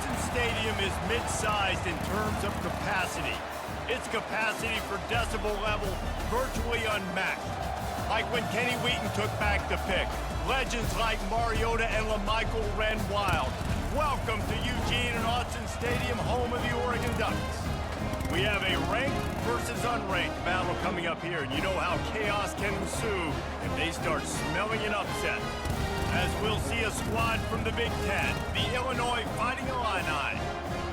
Autzen Stadium is mid-sized in terms of capacity. Its capacity for decibel level virtually unmatched. Like when Kenny Wheaton took back the pick. Legends like Mariota and LaMichael ran wild. Welcome to Eugene and Autzen Stadium, home of the Oregon Ducks. We have a ranked versus unranked battle coming up here, and you know how chaos can ensue if they start smelling an upset. As we'll see a squad from the Big Ten, the Illinois Fighting Illini,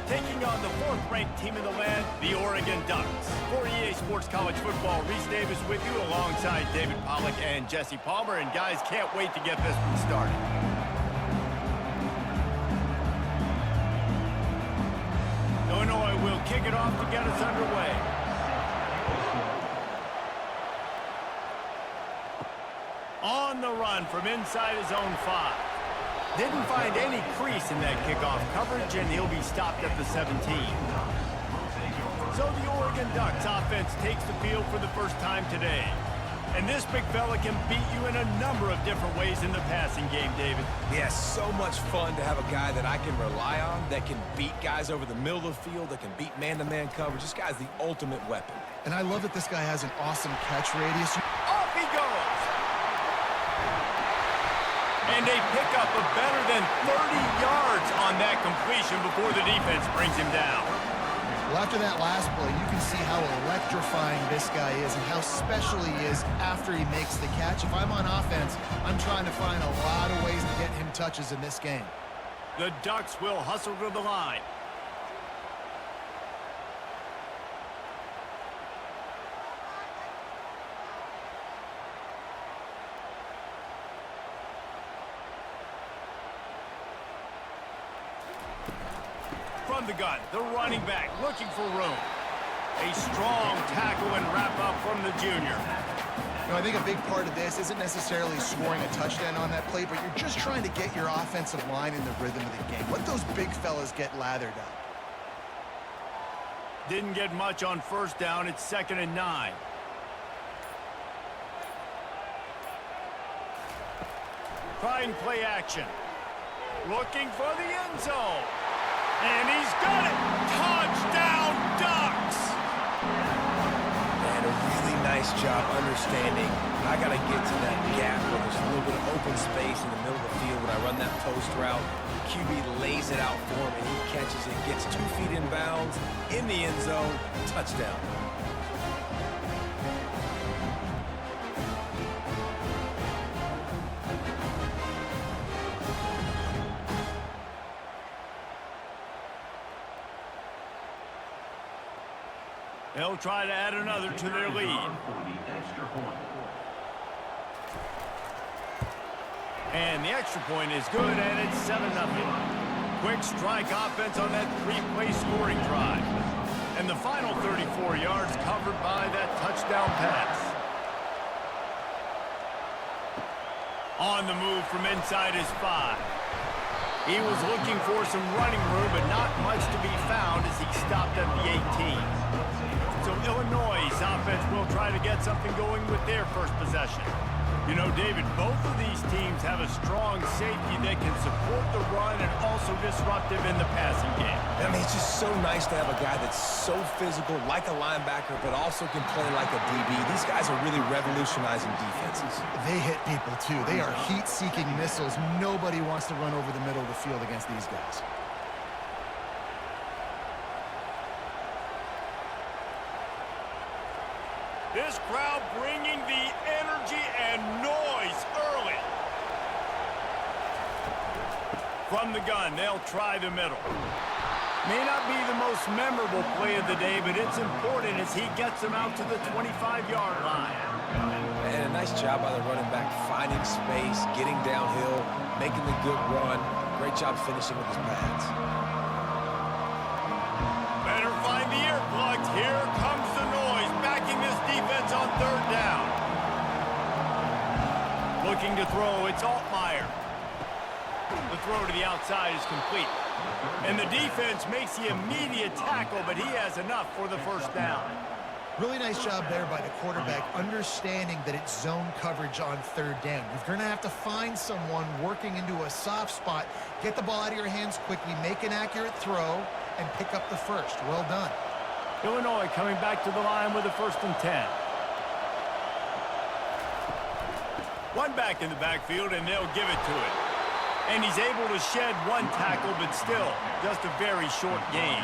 taking on the fourth-ranked team in the land, the Oregon Ducks. For EA Sports College Football, Reese Davis with you alongside David Pollack and Jesse Palmer. And guys, can't wait to get this one started. Illinois will kick it off to get us underway. On the run from inside his own 5. Didn't find any crease in that kickoff coverage, and he'll be stopped at the 17. So the Oregon Ducks offense takes the field for the first time today. And this big fella can beat you in a number of different ways in the passing game, David. Yeah, so much fun to have a guy that I can rely on, that can beat guys over the middle of the field, that can beat man-to-man coverage. This guy's the ultimate weapon. And I love that this guy has an awesome catch radius. Off he goes! And a pickup of better than 30 yards on that completion before the defense brings him down. Well, after that last play, you can see how electrifying this guy is and how special he is after he makes the catch. If I'm on offense, I'm trying to find a lot of ways to get him touches in this game. The Ducks will hustle to the line. From the gun, the running back looking for room. A strong tackle and wrap-up from the junior. You know, I think a big part of this isn't necessarily scoring a touchdown on that play, but you're just trying to get your offensive line in the rhythm of the game. Let those big fellas get lathered up. Didn't get much on first down. It's 2nd and 9. Trying play action. Looking for the end zone. And he's got it! Touchdown, Ducks! And a really nice job understanding I got to get to that gap where there's a little bit of open space in the middle of the field when I run that post route. The QB lays it out for him, and he catches it, gets 2 feet in bounds, in the end zone, touchdown. They'll try to add another to their lead. And the extra point is good, and it's 7-0. Quick strike offense on that 3-play scoring drive. And the final 34 yards covered by that touchdown pass. On the move from inside his 5. He was looking for some running room, but not much to be found as he stopped at the 18. So Illinois' offense will try to get something going with their first possession. You know, David, both of these teams have a strong safety that can support the run and also disruptive in the passing game. I mean, it's just so nice to have a guy that's so physical, like a linebacker, but also can play like a DB. These guys are really revolutionizing defenses. They hit people, too. They are heat-seeking missiles. Nobody wants to run over the middle of the field against these guys. This crowd bringing the energy and noise early. From the gun, they'll try the middle. May not be the most memorable play of the day, but it's important as he gets them out to the 25-yard line. And a nice job by the running back, finding space, getting downhill, making the good run. Great job finishing with his pads. Better find the earplugs. Here comes the noise, backing this defense on 3rd down. Looking to throw, it's Altmaier. The throw to the outside is complete. And the defense makes the immediate tackle, but he has enough for the 1st down. Really nice job there by the quarterback, understanding that it's zone coverage on third down. You're going to have to find someone working into a soft spot, get the ball out of your hands quickly, make an accurate throw, and pick up the first. Well done. Illinois coming back to the line with a 1st and 10. One back in the backfield, and they'll give it to it. And he's able to shed one tackle, but still, just a very short gain.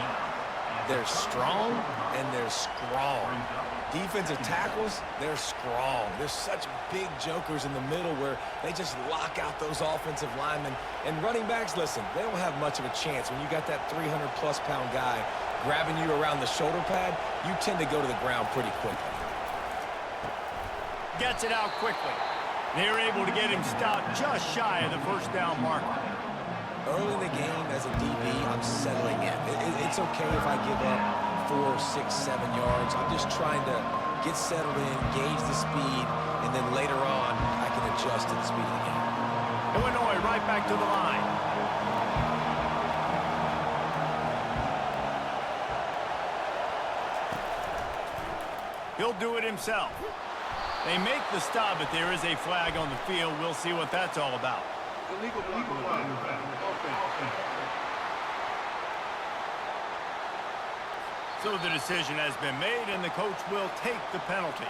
They're strong, and they're strong. Defensive tackles, they're strong. There's such big jokers in the middle where they just lock out those offensive linemen. And running backs, listen, they don't have much of a chance. When you got that 300-plus pound guy grabbing you around the shoulder pad, you tend to go to the ground pretty quickly. Gets it out quickly. They're able to get him stopped just shy of the 1st down marker. Early in the game, as a DB, I'm settling in. It's okay if I give up 4, 6, 7 yards. I'm just trying to get settled in, gauge the speed, and then later on, I can adjust to the speed of the game. Illinois right back to the line. He'll do it himself. They make the stop, but there is a flag on the field. We'll see what that's all about. Illegal flag. So the decision has been made, and the coach will take the penalty.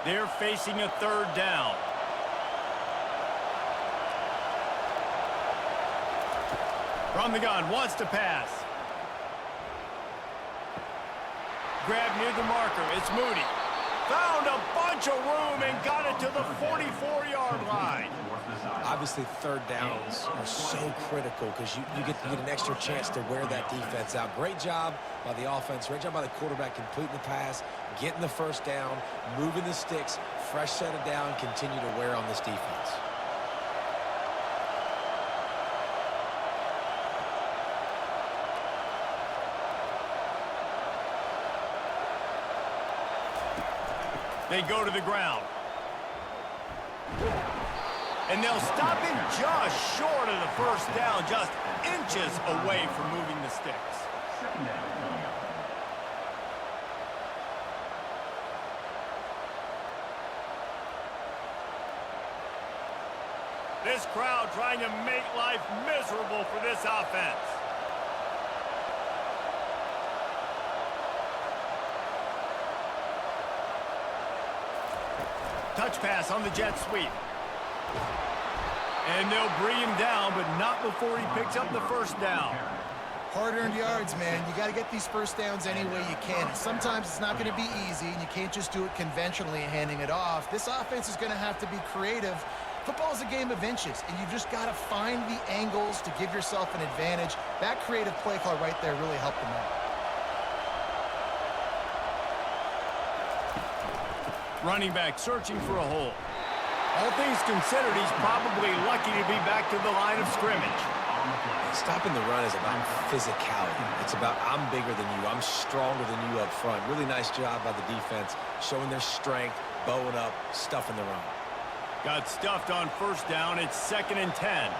They're facing a 3rd down. From the gun, wants to pass. Grab near the marker, it's Moody. Found a bunch of room and got it to the 44-yard line. Obviously, 3rd downs are so critical because you get an extra chance to wear that defense out. Great job by the offense. Great job by the quarterback completing the pass, getting the 1st down, moving the sticks, fresh set of down, continue to wear on this defense. They go to the ground. And they'll stop him just short of the 1st down, just inches away from moving the sticks. This crowd trying to make life miserable for this offense. Touch pass on the jet sweep. And they'll bring him down, but not before he picks up the 1st down. Hard-earned yards, man. You got to get these 1st downs any way you can. And sometimes it's not going to be easy, and you can't just do it conventionally and handing it off. This offense is going to have to be creative. Football is a game of inches, and you've just got to find the angles to give yourself an advantage. That creative play call right there really helped them out. Running back searching for a hole. All things considered, he's probably lucky to be back to the line of scrimmage. Stopping the run is about physicality. It's about I'm bigger than you. I'm stronger than you up front. Really nice job by the defense, showing their strength, bowing up, stuffing the run. Got stuffed on 1st down. It's 2nd and 10.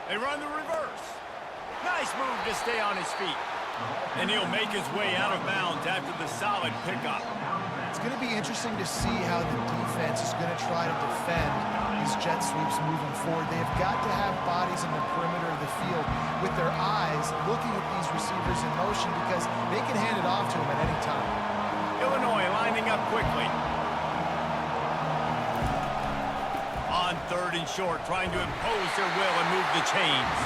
They run the reverse. Nice move to stay on his feet. And he'll make his way out of bounds after the solid pickup. It's going to be interesting to see how the defense is going to try to defend these jet sweeps moving forward. They've got to have bodies in the perimeter of the field with their eyes looking at these receivers in motion because they can hand it off to them at any time. Illinois lining up quickly. On 3rd and short, trying to impose their will and move the chains.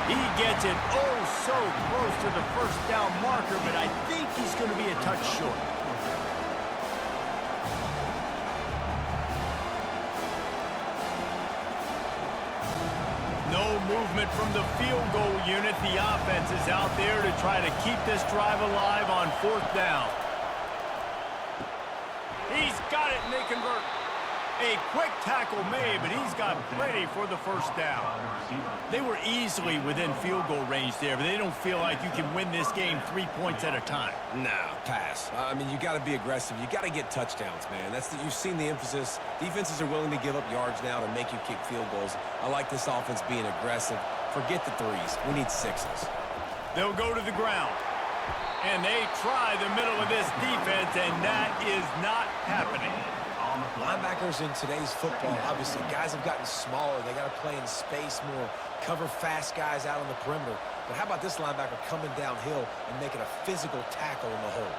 He gets it oh so close to the 1st down marker, but I think he's going to be a touch short. No movement from the field goal unit. The offense is out there to try to keep this drive alive on 4th down. He's got it, and they convert. A quick tackle made, but he's got plenty for the first down. They were easily within field goal range there, but they don't feel like you can win this game 3 points at a time. No, pass. I mean, you got to be aggressive. You got to get touchdowns, man. You've seen the emphasis. Defenses are willing to give up yards now to make you kick field goals. I like this offense being aggressive. Forget the threes. We need sixes. They'll go to the ground. And they try the middle of this defense, and that is not happening. Linebackers in today's football, obviously, guys have gotten smaller. They got to play in space more, cover fast guys out on the perimeter. But how about this linebacker coming downhill and making a physical tackle in the hole?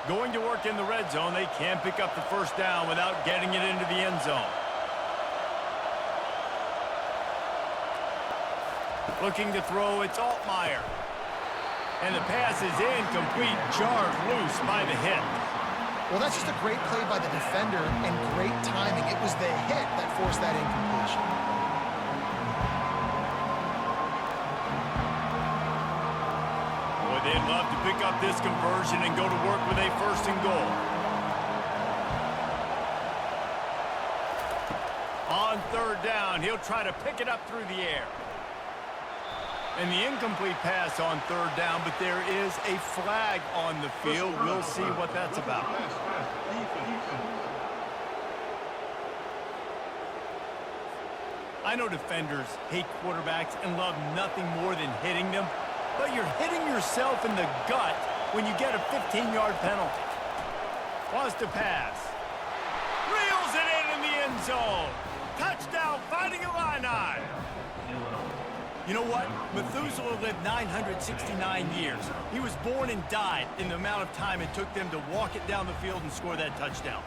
Going to work in the red zone. They can't pick up the first down without getting it into the end zone. Looking to throw, it's Altmaier. And the pass is incomplete, jarred loose by the hit. Well, that's just a great play by the defender and great timing. It was the hit that forced that incompletion. Boy, they'd love to pick up this conversion and go to work with a first and goal. On third down, he'll try to pick it up through the air. And the incomplete pass on third down, but there is a flag on the field. We'll see what that's about. I know defenders hate quarterbacks and love nothing more than hitting them, but you're hitting yourself in the gut when you get a 15-yard penalty. Wants to pass. Reels it in the end zone. Touchdown, Fighting Illini. You know what? Methuselah lived 969 years. He was born and died in the amount of time it took them to walk it down the field and score that touchdown.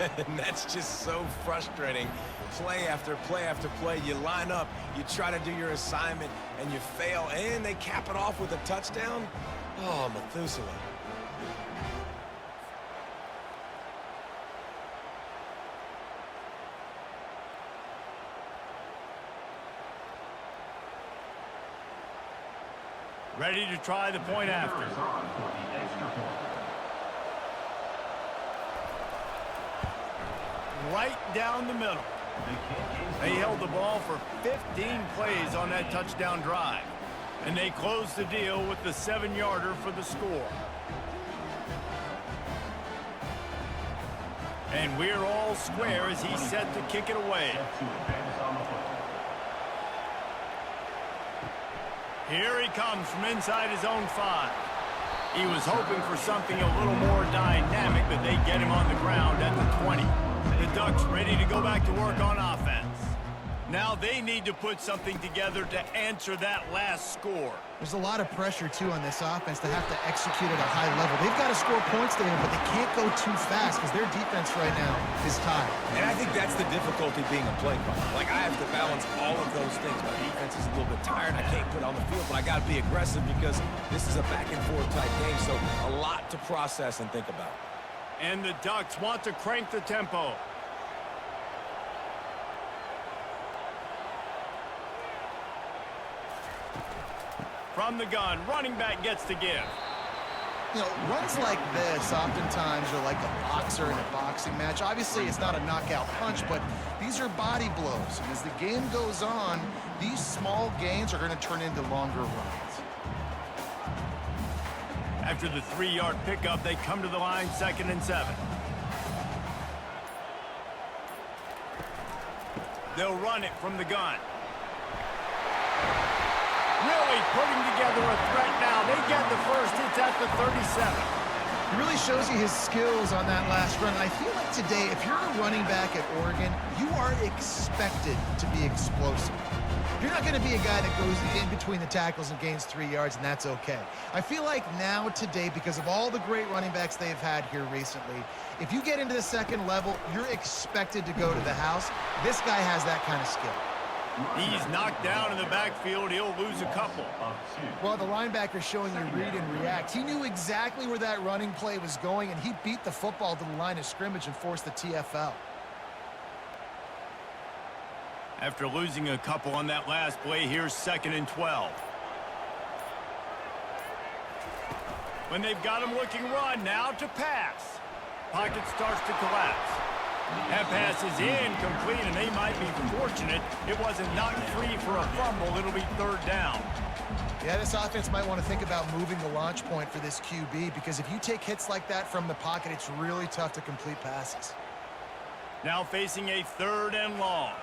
And that's just so frustrating. Play after play after play. You line up, you try to do your assignment, and you fail, and they cap it off with a touchdown? Oh, Methuselah. Ready to try the point after. Right down the middle. They held the ball for 15 plays on that touchdown drive. And they closed the deal with the 7-yarder for the score. And we're all square as he's set to kick it away. Here he comes from inside his own 5. He was hoping for something a little more dynamic, but they get him on the ground at the 20. The Ducks ready to go back to work on offense. Now they need to put something together to answer that last score. There's a lot of pressure, too, on this offense to have to execute at a high level. They've got to score points there, but they can't go too fast because their defense right now is tired. And I think that's the difficulty being a play caller. Like, I have to balance all of those things. My defense is a little bit tired. I can't put on the field, but I got to be aggressive because this is a back-and-forth type game, so a lot to process and think about. And the Ducks want to crank the tempo. From the gun, running back gets to give. You know, runs like this oftentimes are like a boxer in a boxing match. Obviously, it's not a knockout punch, but these are body blows. And as the game goes on, these small gains are going to turn into longer runs. After the 3-yard pickup, they come to the line 2nd and 7. They'll run it from the gun. Really putting together a threat now. They get the first. It's at the 37. It really shows you his skills on that last run. I feel like today, if you're a running back at Oregon, you are expected to be explosive. You're not going to be a guy that goes in between the tackles and gains 3 yards, and that's okay. I feel like now today, because of all the great running backs they've had here recently, if you get into the second level, you're expected to go to the house. This guy has that kind of skill. He's knocked down in the backfield. He'll lose a couple. Well, the linebacker's showing you read and react. He knew exactly where that running play was going, and he beat the football to the line of scrimmage and forced the TFL. After losing a couple on that last play, here's 2nd and 12. When they've got him looking run, now to pass. Pocket starts to collapse. That pass is incomplete, and they might be fortunate it wasn't knocked free for a fumble. It'll be third down. Yeah, this offense might want to think about moving the launch point for this QB, because if you take hits like that from the pocket, it's really tough to complete passes. Now facing a third and long.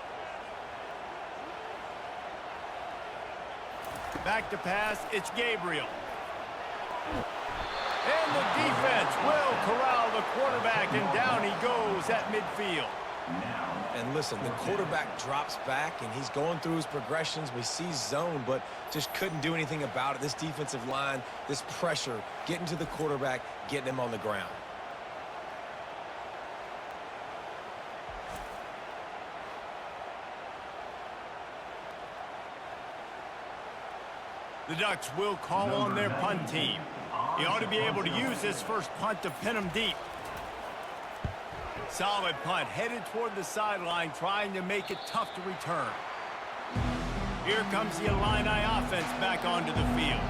Back to pass, it's Gabriel. And the defense will corral the quarterback, and down he goes at midfield. And listen, the quarterback drops back, and he's going through his progressions. We see zone, but just couldn't do anything about it. This defensive line, this pressure, getting to the quarterback, getting him on the ground. The Ducks will call on their punt team. He ought to be able to use this first punt to pin him deep. Solid punt, headed toward the sideline, trying to make it tough to return. Here comes the Illini offense back onto the field.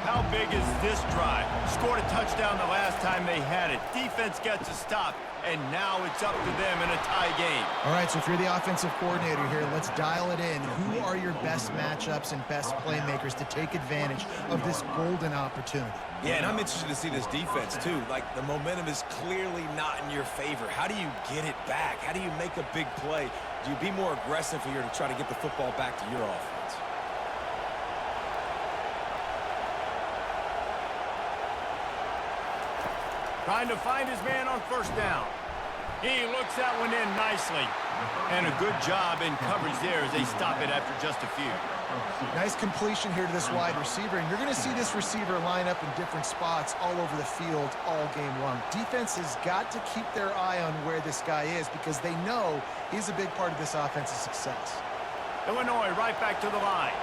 How big is this drive? Scored a touchdown the last time they had it. Defense gets a stop, and now it's up to them in a tie game. All right, so if you're the offensive coordinator here, let's dial it in. Who are your best matchups and best playmakers to take advantage of this golden opportunity? Yeah, and I'm interested to see this defense, too. Like, the momentum is clearly not in your favor. How do you get it back? How do you make a big play? Do you be more aggressive here to try to get the football back to your offense? Trying to find his man on first down. He looks that one in nicely. And a good job in coverage there as they stop it after just a few. Nice completion here to this wide receiver, and you're going to see this receiver line up in different spots all over the field all game long. Defense has got to keep their eye on where this guy is, because they know he's a big part of this offense's success. Illinois right back to the line.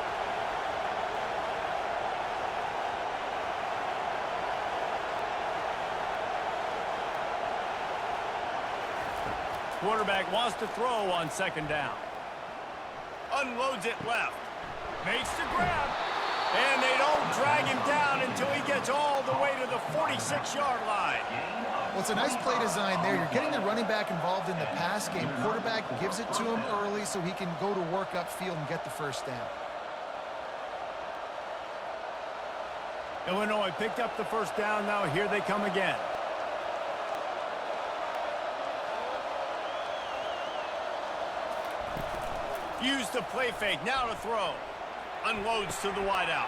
Quarterback wants to throw on second down. Unloads it left. Makes the grab. And they don't drag him down until he gets all the way to the 46-yard line. Well, it's a nice play design there. You're getting the running back involved in the pass game. Quarterback gives it to him early so he can go to work upfield and get the first down. Illinois picked up the first down. Now here they come again. Use the play fake, now to throw. Unloads to the wideout.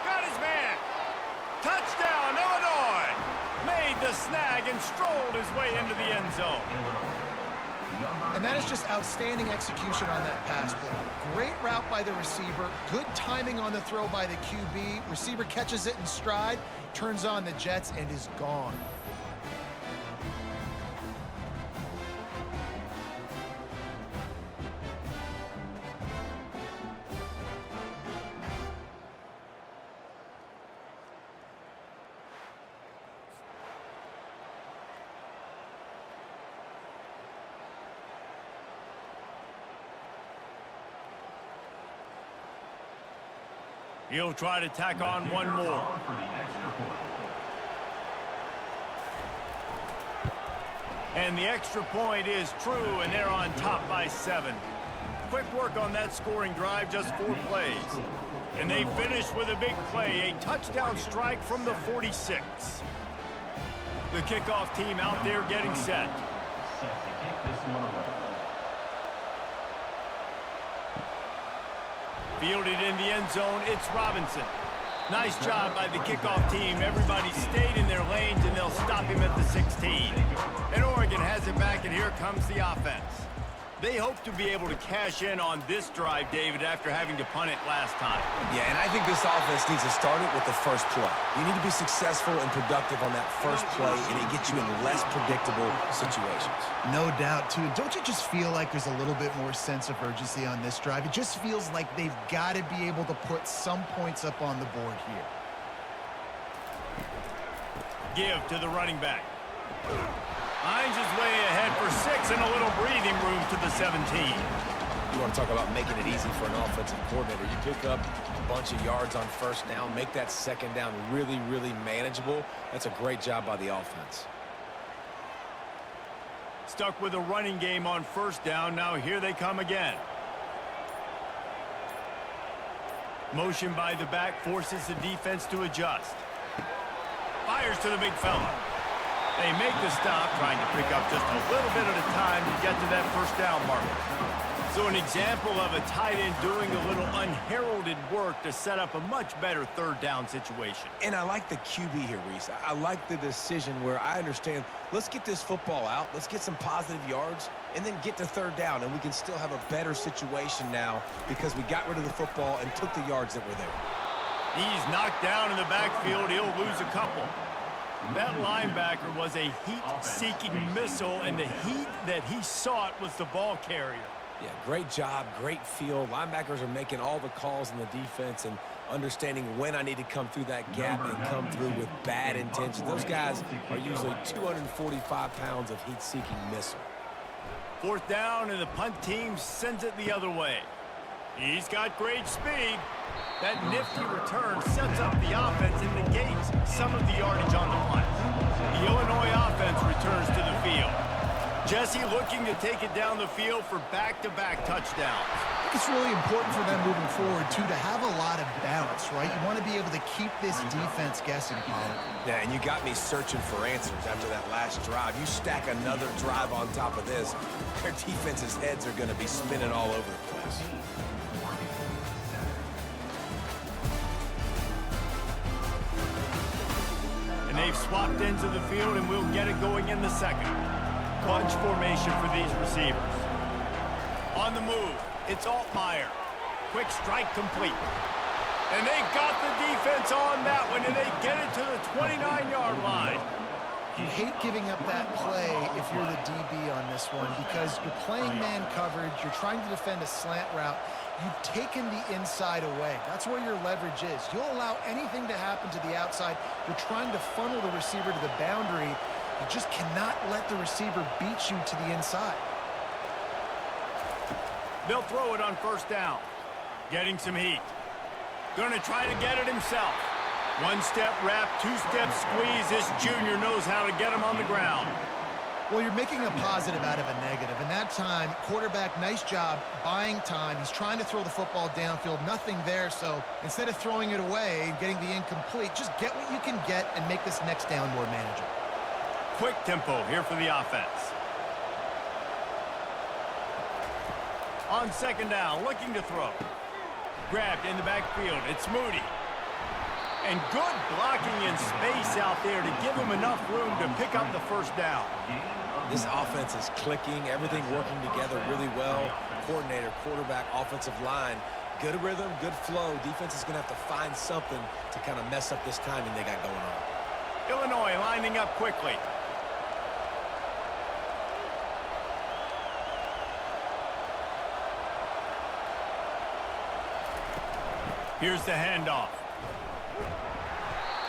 Got his man. Touchdown, Illinois. Made the snag and strolled his way into the end zone. And that is just outstanding execution on that pass play. Great route by the receiver. Good timing on the throw by the QB. Receiver catches it in stride, turns on the jets, and is gone. He'll try to tack on one more. And the extra point is true, and they're on top by 7. Quick work on that scoring drive, just 4 plays. And they finish with a big play, a touchdown strike from the 46. The kickoff team out there getting set. Fielded in the end zone, it's Robinson. Nice job by the kickoff team. Everybody stayed in their lanes, and they'll stop him at the 16. And Oregon has it back, and here comes the offense. They hope to be able to cash in on this drive, David, after having to punt it last time. Yeah, and I think this offense needs to start it with the first play. You need to be successful and productive on that first play, and it gets you in less predictable situations. No doubt, too. Don't you just feel like there's a little bit more sense of urgency on this drive? It just feels like they've got to be able to put some points up on the board here. Give to the running back. Finds his way ahead for 6 and a little breathing room to the 17. You want to talk about making it easy for an offensive coordinator. You pick up a bunch of yards on first down, make that second down really, really manageable. That's a great job by the offense. stuck with a running game on first down. Now here they come again. Motion by the back forces the defense to adjust. Fires to the big fella. They make the stop, trying to pick up just a little bit at a time to get to that first down marker. So an example of a tight end doing a little unheralded work to set up a much better third down situation. And I like the QB here, Reese. I like the decision where I understand, let's get this football out, let's get some positive yards, and then get to third down, and we can still have a better situation now because we got rid of the football and took the yards that were there. He's knocked down in the backfield. He'll lose a couple. That linebacker was a heat-seeking missile, and the heat that he sought was the ball carrier. Yeah, great job, great feel. Linebackers are making all the calls in the defense and understanding when I need to come through that gap and come through with bad intention. Those guys are usually 245 pounds of heat-seeking missile. Fourth down, and the punt team sends it the other way. He's got great speed. That nifty return sets up the offense and negates some of the yardage on the punt. The Illinois offense returns to the field. Jesse looking to take it down the field for back-to-back touchdowns. I think it's really important for them moving forward, too, to have a lot of balance, right? You want to be able to keep this defense guessing, Pollard. Yeah, and you got me searching for answers after that last drive. You stack another drive on top of this, their defense's heads are going to be spinning all over the place. And they've swapped ends of the field, and we'll get it going in the second. Bunch formation for these receivers. On the move, it's Altmaier. Quick strike complete. And they got the defense on that one, and they get it to the 29-yard line. You hate giving up that play if you're the DB on this one because you're playing man coverage, you're trying to defend a slant route. You've taken the inside away. That's where your leverage is. You'll allow anything to happen to the outside. You're trying to funnel the receiver to the boundary. You just cannot let the receiver beat you to the inside. They'll throw it on first down. Getting some heat. Gonna try to get it himself. One-step wrap, two-step squeeze. This junior knows how to get him on the ground. Well, you're making a positive out of a negative. And that time, quarterback, nice job buying time. He's trying to throw the football downfield. Nothing there. So instead of throwing it away and getting the incomplete, just get what you can get and make this next down more manageable. Quick tempo here for the offense. On second down, looking to throw. Grabbed in the backfield. It's Moody. And good blocking in space out there to give him enough room to pick up the first down. This offense is clicking, everything working together really well. Coordinator, quarterback, offensive line. Good rhythm, good flow. Defense is going to have to find something to kind of mess up this timing they got going on. Illinois lining up quickly. Here's the handoff.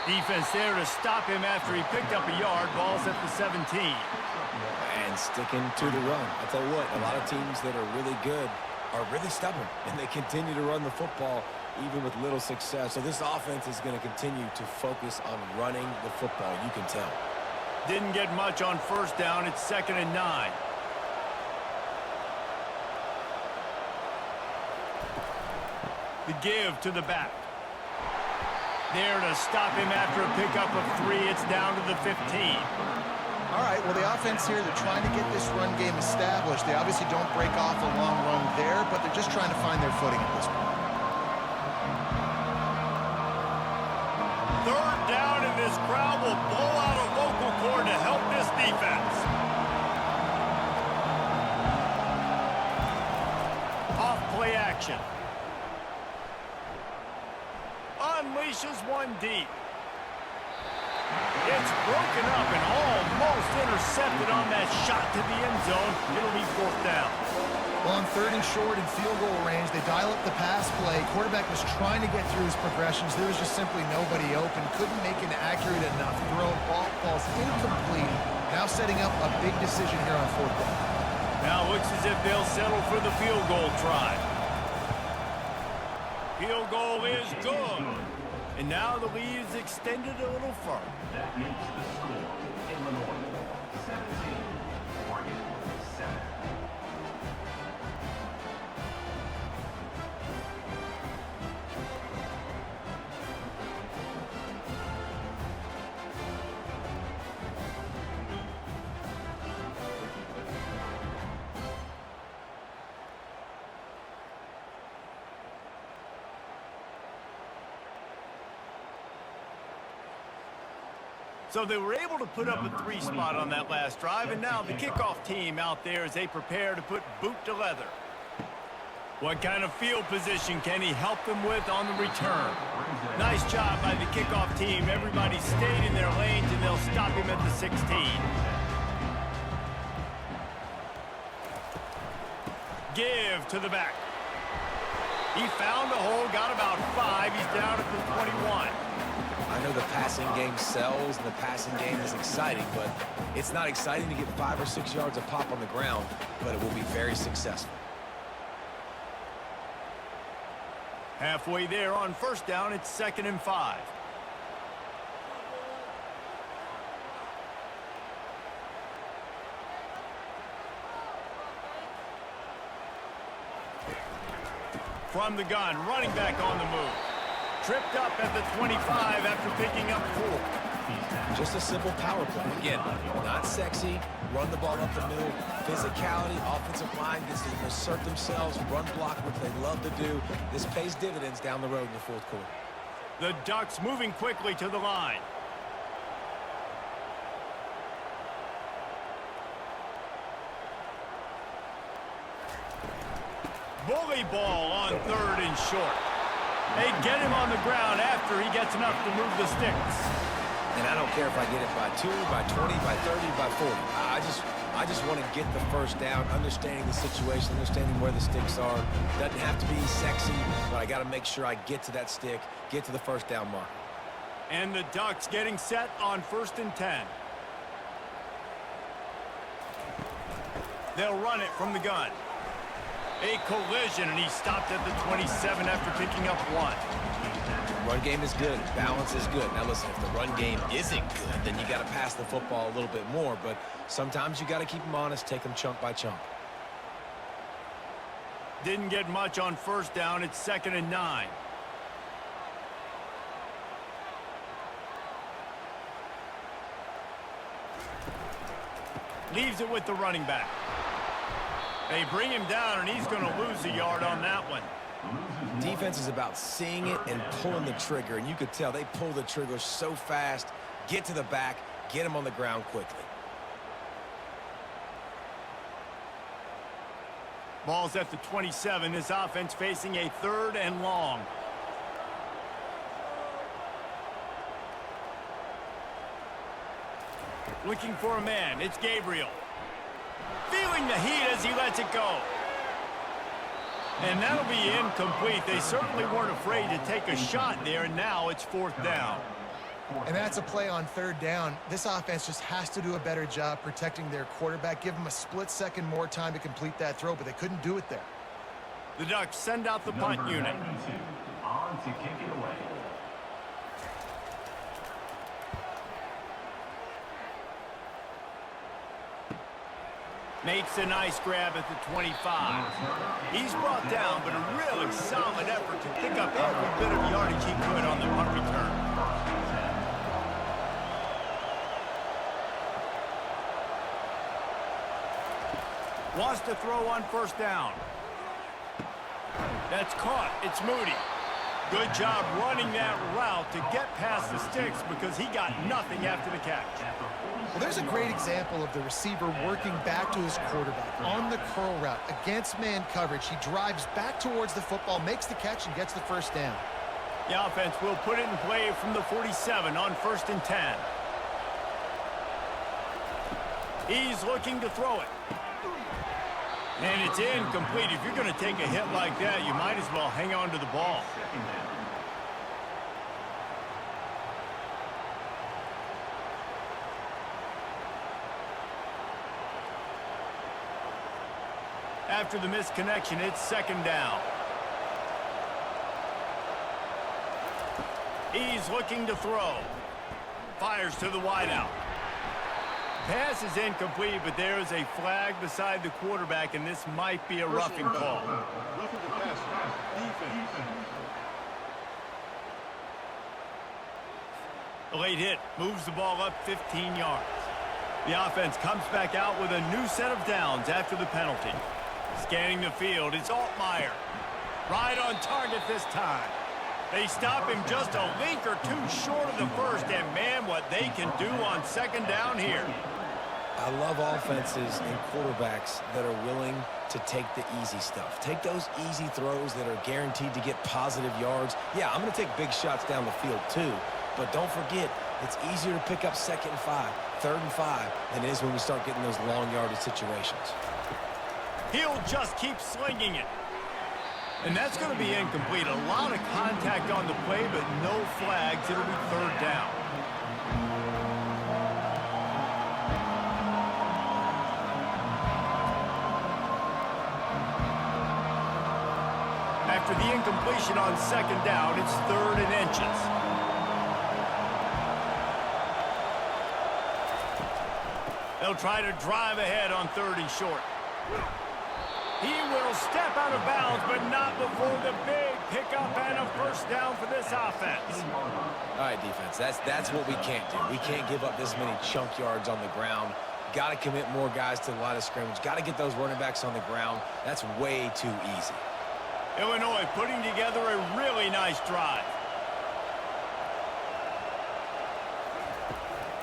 Defense there to stop him after he picked up a yard. Ball's at the 17. And sticking to the run. I'll tell you what, a lot of teams that are really good are really stubborn, and they continue to run the football even with little success. So this offense is going to continue to focus on running the football, you can tell. Didn't get much on first down. It's 2nd and 9. The give to the back. There to stop him after a pickup of 3. It's down to the 15. All right, well, the offense here, they're trying to get this run game established. They obviously don't break off a long run there, but they're just trying to find their footing at this point. Third down, and this crowd will blow out a vocal cord to help this defense. Off play action. Unleashes one deep. It's broken up and almost intercepted on that shot to the end zone. It'll be 4th down. Well, on 3rd and short in field goal range, they dial up the pass play. Quarterback was trying to get through his progressions. There was just simply nobody open. Couldn't make an accurate enough throw. Ball falls incomplete. Now setting up a big decision here on 4th down. Now looks as if they'll settle for the field goal try. Field goal is good. And now the lead is extended a little further. That makes the score Illinois 17-14. So they were able to put up a 3 spot on that last drive, and now the kickoff team out there as they prepare to put boot to leather. What kind of field position can he help them with on the return? Nice job by the kickoff team. Everybody stayed in their lanes, and they'll stop him at the 16. Give to the back. He found a hole, got about 5. He's down at the 21. I know the passing game sells and the passing game is exciting, but it's not exciting to get 5 or 6 yards of pop on the ground, but it will be very successful. Halfway there on first down, it's 2nd and 5. From the gun, running back on the move. Tripped up at the 25 after picking up 4. Just a simple power play. Again, not sexy, run the ball up the middle, physicality, offensive line gets to assert themselves, run block, which they love to do. This pays dividends down the road in the 4th quarter. The Ducks moving quickly to the line. Bully ball on 3rd and short. They get him on the ground after he gets enough to move the sticks. And I don't care if I get it by 2, by 20, by 30, by 40. I just want to get the first down, understanding the situation, understanding where the sticks are. Doesn't have to be sexy, but I got to make sure I get to that stick, get to the first down mark. And the Ducks getting set on 1st and 10. They'll run it from the gun. A collision, and he stopped at the 27 after picking up 1. Run game is good. Balance is good. Now listen, if the run game isn't good, then you got to pass the football a little bit more. But sometimes you got to keep them honest, take them chunk by chunk. Didn't get much on first down. It's 2nd and 9. Leaves it with the running back. They bring him down, and he's going to lose a yard on that one. Defense is about seeing it and pulling the trigger, and you could tell they pull the trigger so fast, get to the back, get him on the ground quickly. Ball's at the 27. This offense facing a 3rd and long. Looking for a man. It's Gabriel. Feeling the heat as he lets it go. And that'll be incomplete. They certainly weren't afraid to take a shot there, and now it's 4th down. And that's a play on 3rd down. This offense just has to do a better job protecting their quarterback. Give him a split second more time to complete that throw, but they couldn't do it there. The Ducks send out the punt unit. On to kick it away. Makes a nice grab at the 25. He's brought down, but a really solid effort to pick up every bit of yardage he could on the punt return. Wants to throw on first down. That's caught. It's Moody. Good job running that route to get past the sticks because he got nothing after the catch. Well, there's a great example of the receiver working back to his quarterback on the curl route against man coverage. He drives back towards the football, makes the catch, and gets the first down. The offense will put it in play from the 47 on 1st and 10. He's looking to throw it. And it's incomplete. If you're going to take a hit like that, you might as well hang on to the ball. After the misconnection, it's 2nd down. He's looking to throw. Fires to the wideout. Pass is incomplete, but there is a flag beside the quarterback, and this might be a roughing call. Roughing the passer. Defense. A late hit moves the ball up 15 yards. The offense comes back out with a new set of downs after the penalty. Scanning the field, it's Altmaier. Right on target this time. They stop him just a link or two short of the first, and man, what they can do on second down here. I love offenses and quarterbacks that are willing to take the easy stuff. Take those easy throws that are guaranteed to get positive yards. Yeah, I'm going to take big shots down the field too, but don't forget, it's easier to pick up 2nd and 5, 3rd and 5 than it is when we start getting those long yardage situations. He'll just keep slinging it. And that's going to be incomplete. A lot of contact on the play, but no flags. It'll be 3rd down. After the incompletion on 2nd down, it's 3rd and inches. They'll try to drive ahead on 3rd and short. He will step out of bounds, but not before the big pickup and a 1st down for this offense. All right, defense, that's what we can't do. We can't give up this many chunk yards on the ground. Got to commit more guys to the line of scrimmage. Got to get those running backs on the ground. That's way too easy. Illinois putting together a really nice drive.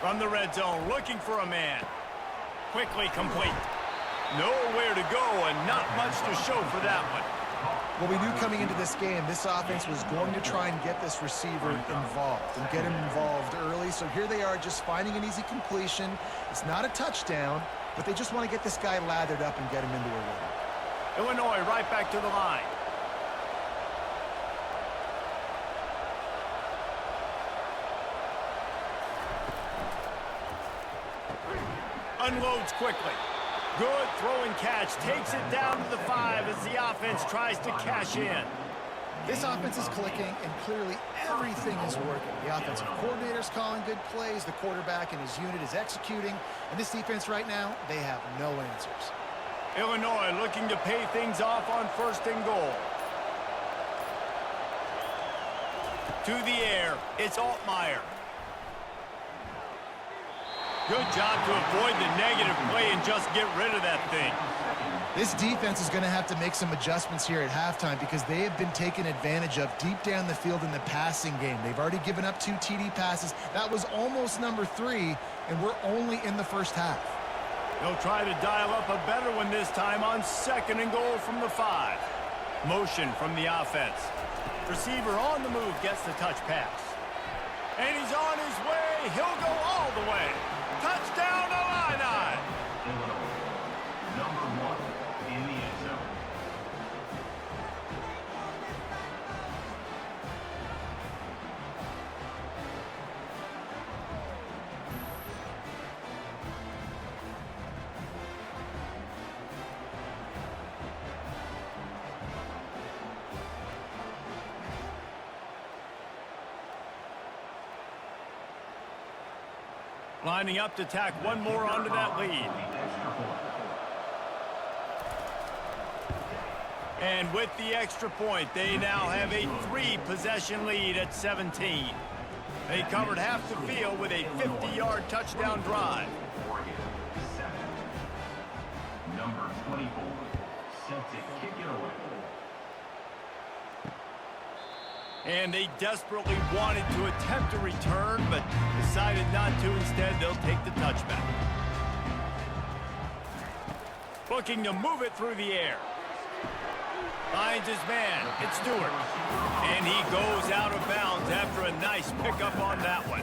From the red zone, looking for a man. Quickly complete. Nowhere to go and not much to show for that one. Well, we knew coming into this game, this offense was going to try and get this receiver involved and get him involved early. So here they are just finding an easy completion. It's not a touchdown, but they just want to get this guy lathered up and get him into a rhythm. Illinois right back to the line. Unloads quickly. Good throwing catch. Takes it down to the 5 as the offense tries to cash in. This offense is clicking, and clearly everything is working. The offensive coordinator's calling good plays. The quarterback and his unit is executing. And this defense right now, they have no answers. Illinois looking to pay things off on 1st and goal. To the air. It's Altmaier. Good job to avoid the negative play and just get rid of that thing. This defense is going to have to make some adjustments here at halftime because they have been taken advantage of deep down the field in the passing game. They've already given up 2 TD passes. That was almost number 3, and we're only in the first half. They'll try to dial up a better one this time on 2nd and goal from the 5. Motion from the offense. Receiver on the move gets the touch pass. And he's on his way. He'll go all the way. Touchdown, Illini! Number 1 in the end zone. Lining up to tack one more onto that lead. And with the extra point, they now have a 3-possession lead at 17. They covered half the field with a 50-yard touchdown drive. Number 24, set to kick it away. And they desperately wanted to attempt a return, but decided not to. Instead, they'll take the touchback. Looking to move it through the air. Finds his man. It's Stewart. And he goes out of bounds after a nice pickup on that one.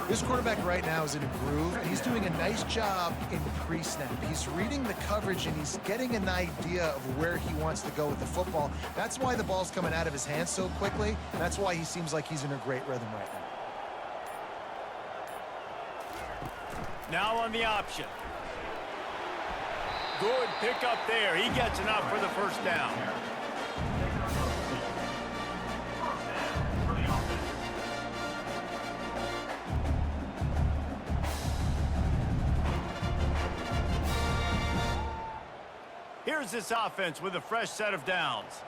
This quarterback right now is in a groove, and he's doing a nice job in pre-snap. He's reading the coverage, and he's getting an idea of where he wants to go with the football. That's why the ball's coming out of his hands so quickly, and that's why he seems like he's in a great rhythm right Now now. on the option. Good pickup there. He gets enough for the 1st down. Here's this offense with a fresh set of downs.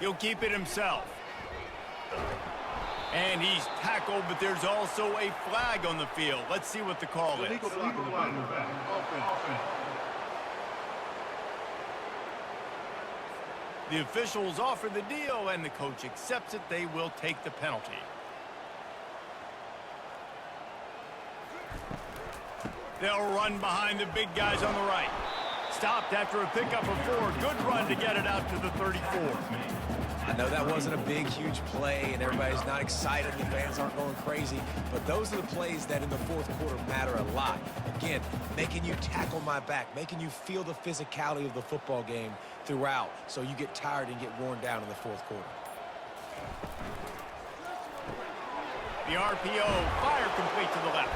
He'll keep it himself. And he's tackled, but there's also a flag on the field. Let's see what the call is. Illegal flag. Offense. The officials offer the deal, and the coach accepts it. They will take the penalty. They'll run behind the big guys on the right. Stopped after a pickup of 4. Good run to get it out to the 34. I know that wasn't a big, huge play, and everybody's not excited. The fans aren't going crazy. But those are the plays that in the fourth quarter matter a lot. Again, making you tackle my back, making you feel the physicality of the football game throughout, so you get tired and get worn down in the fourth quarter. The RPO, fire complete to the left.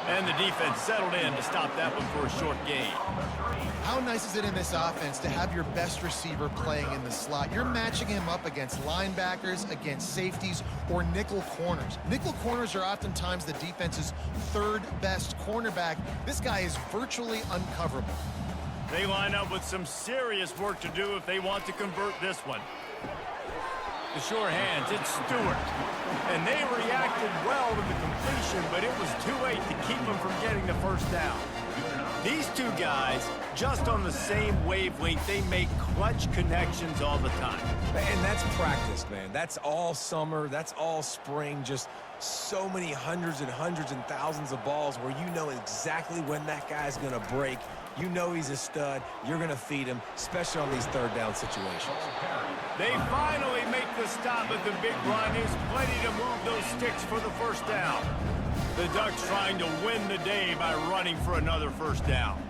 And the defense settled in to stop that one for a short gain. How nice is it in this offense to have your best receiver playing in the slot? You're matching him up against linebackers, against safeties, or nickel corners. Nickel corners are oftentimes the defense's third best cornerback. This guy is virtually uncoverable. They line up with some serious work to do if they want to convert this one. The sure hands, it's Stewart. And they reacted well to the completion, but it was too late to keep them from getting the first down. These two guys, just on the same wavelength, they make clutch connections all the time. And that's practice, man. That's all summer. That's all spring. Just so many hundreds and thousands of balls where you know exactly when that guy's going to break. You know he's a stud. You're going to feed him, especially on these third down situations. They finally make the stop at the big run. Is plenty to move those sticks for the first down. The Ducks trying to win the day by running for another first down.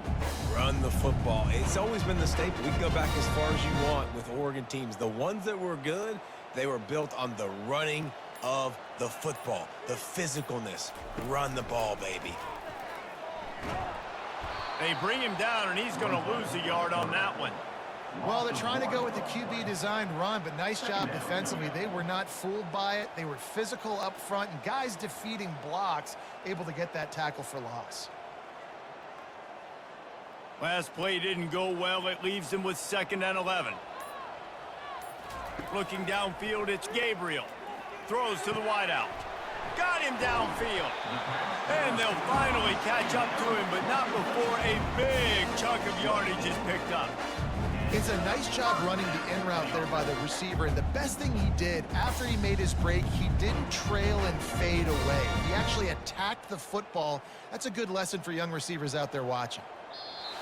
Run the football. It's always been the staple. We can go back as far as you want with Oregon teams. The ones that were good, they were built on the running of the football, the physicalness. Run the ball, baby. They bring him down, and he's going to lose a yard on that one. Well, they're trying to go with the QB-designed run, but nice job defensively. They were not fooled by it. They were physical up front, and guys defeating blocks, able to get that tackle for loss. Last play didn't go well. It leaves them with 2nd and 11. Looking downfield, it's Gabriel. Throws to the wideout. Got him downfield. And they'll finally catch up to him, but not before a big chunk of yardage is picked up. It's a nice job running the in route there by the receiver, and the best thing he did after he made his break, he didn't trail and fade away. He actually attacked the football. That's a good lesson for young receivers out there watching.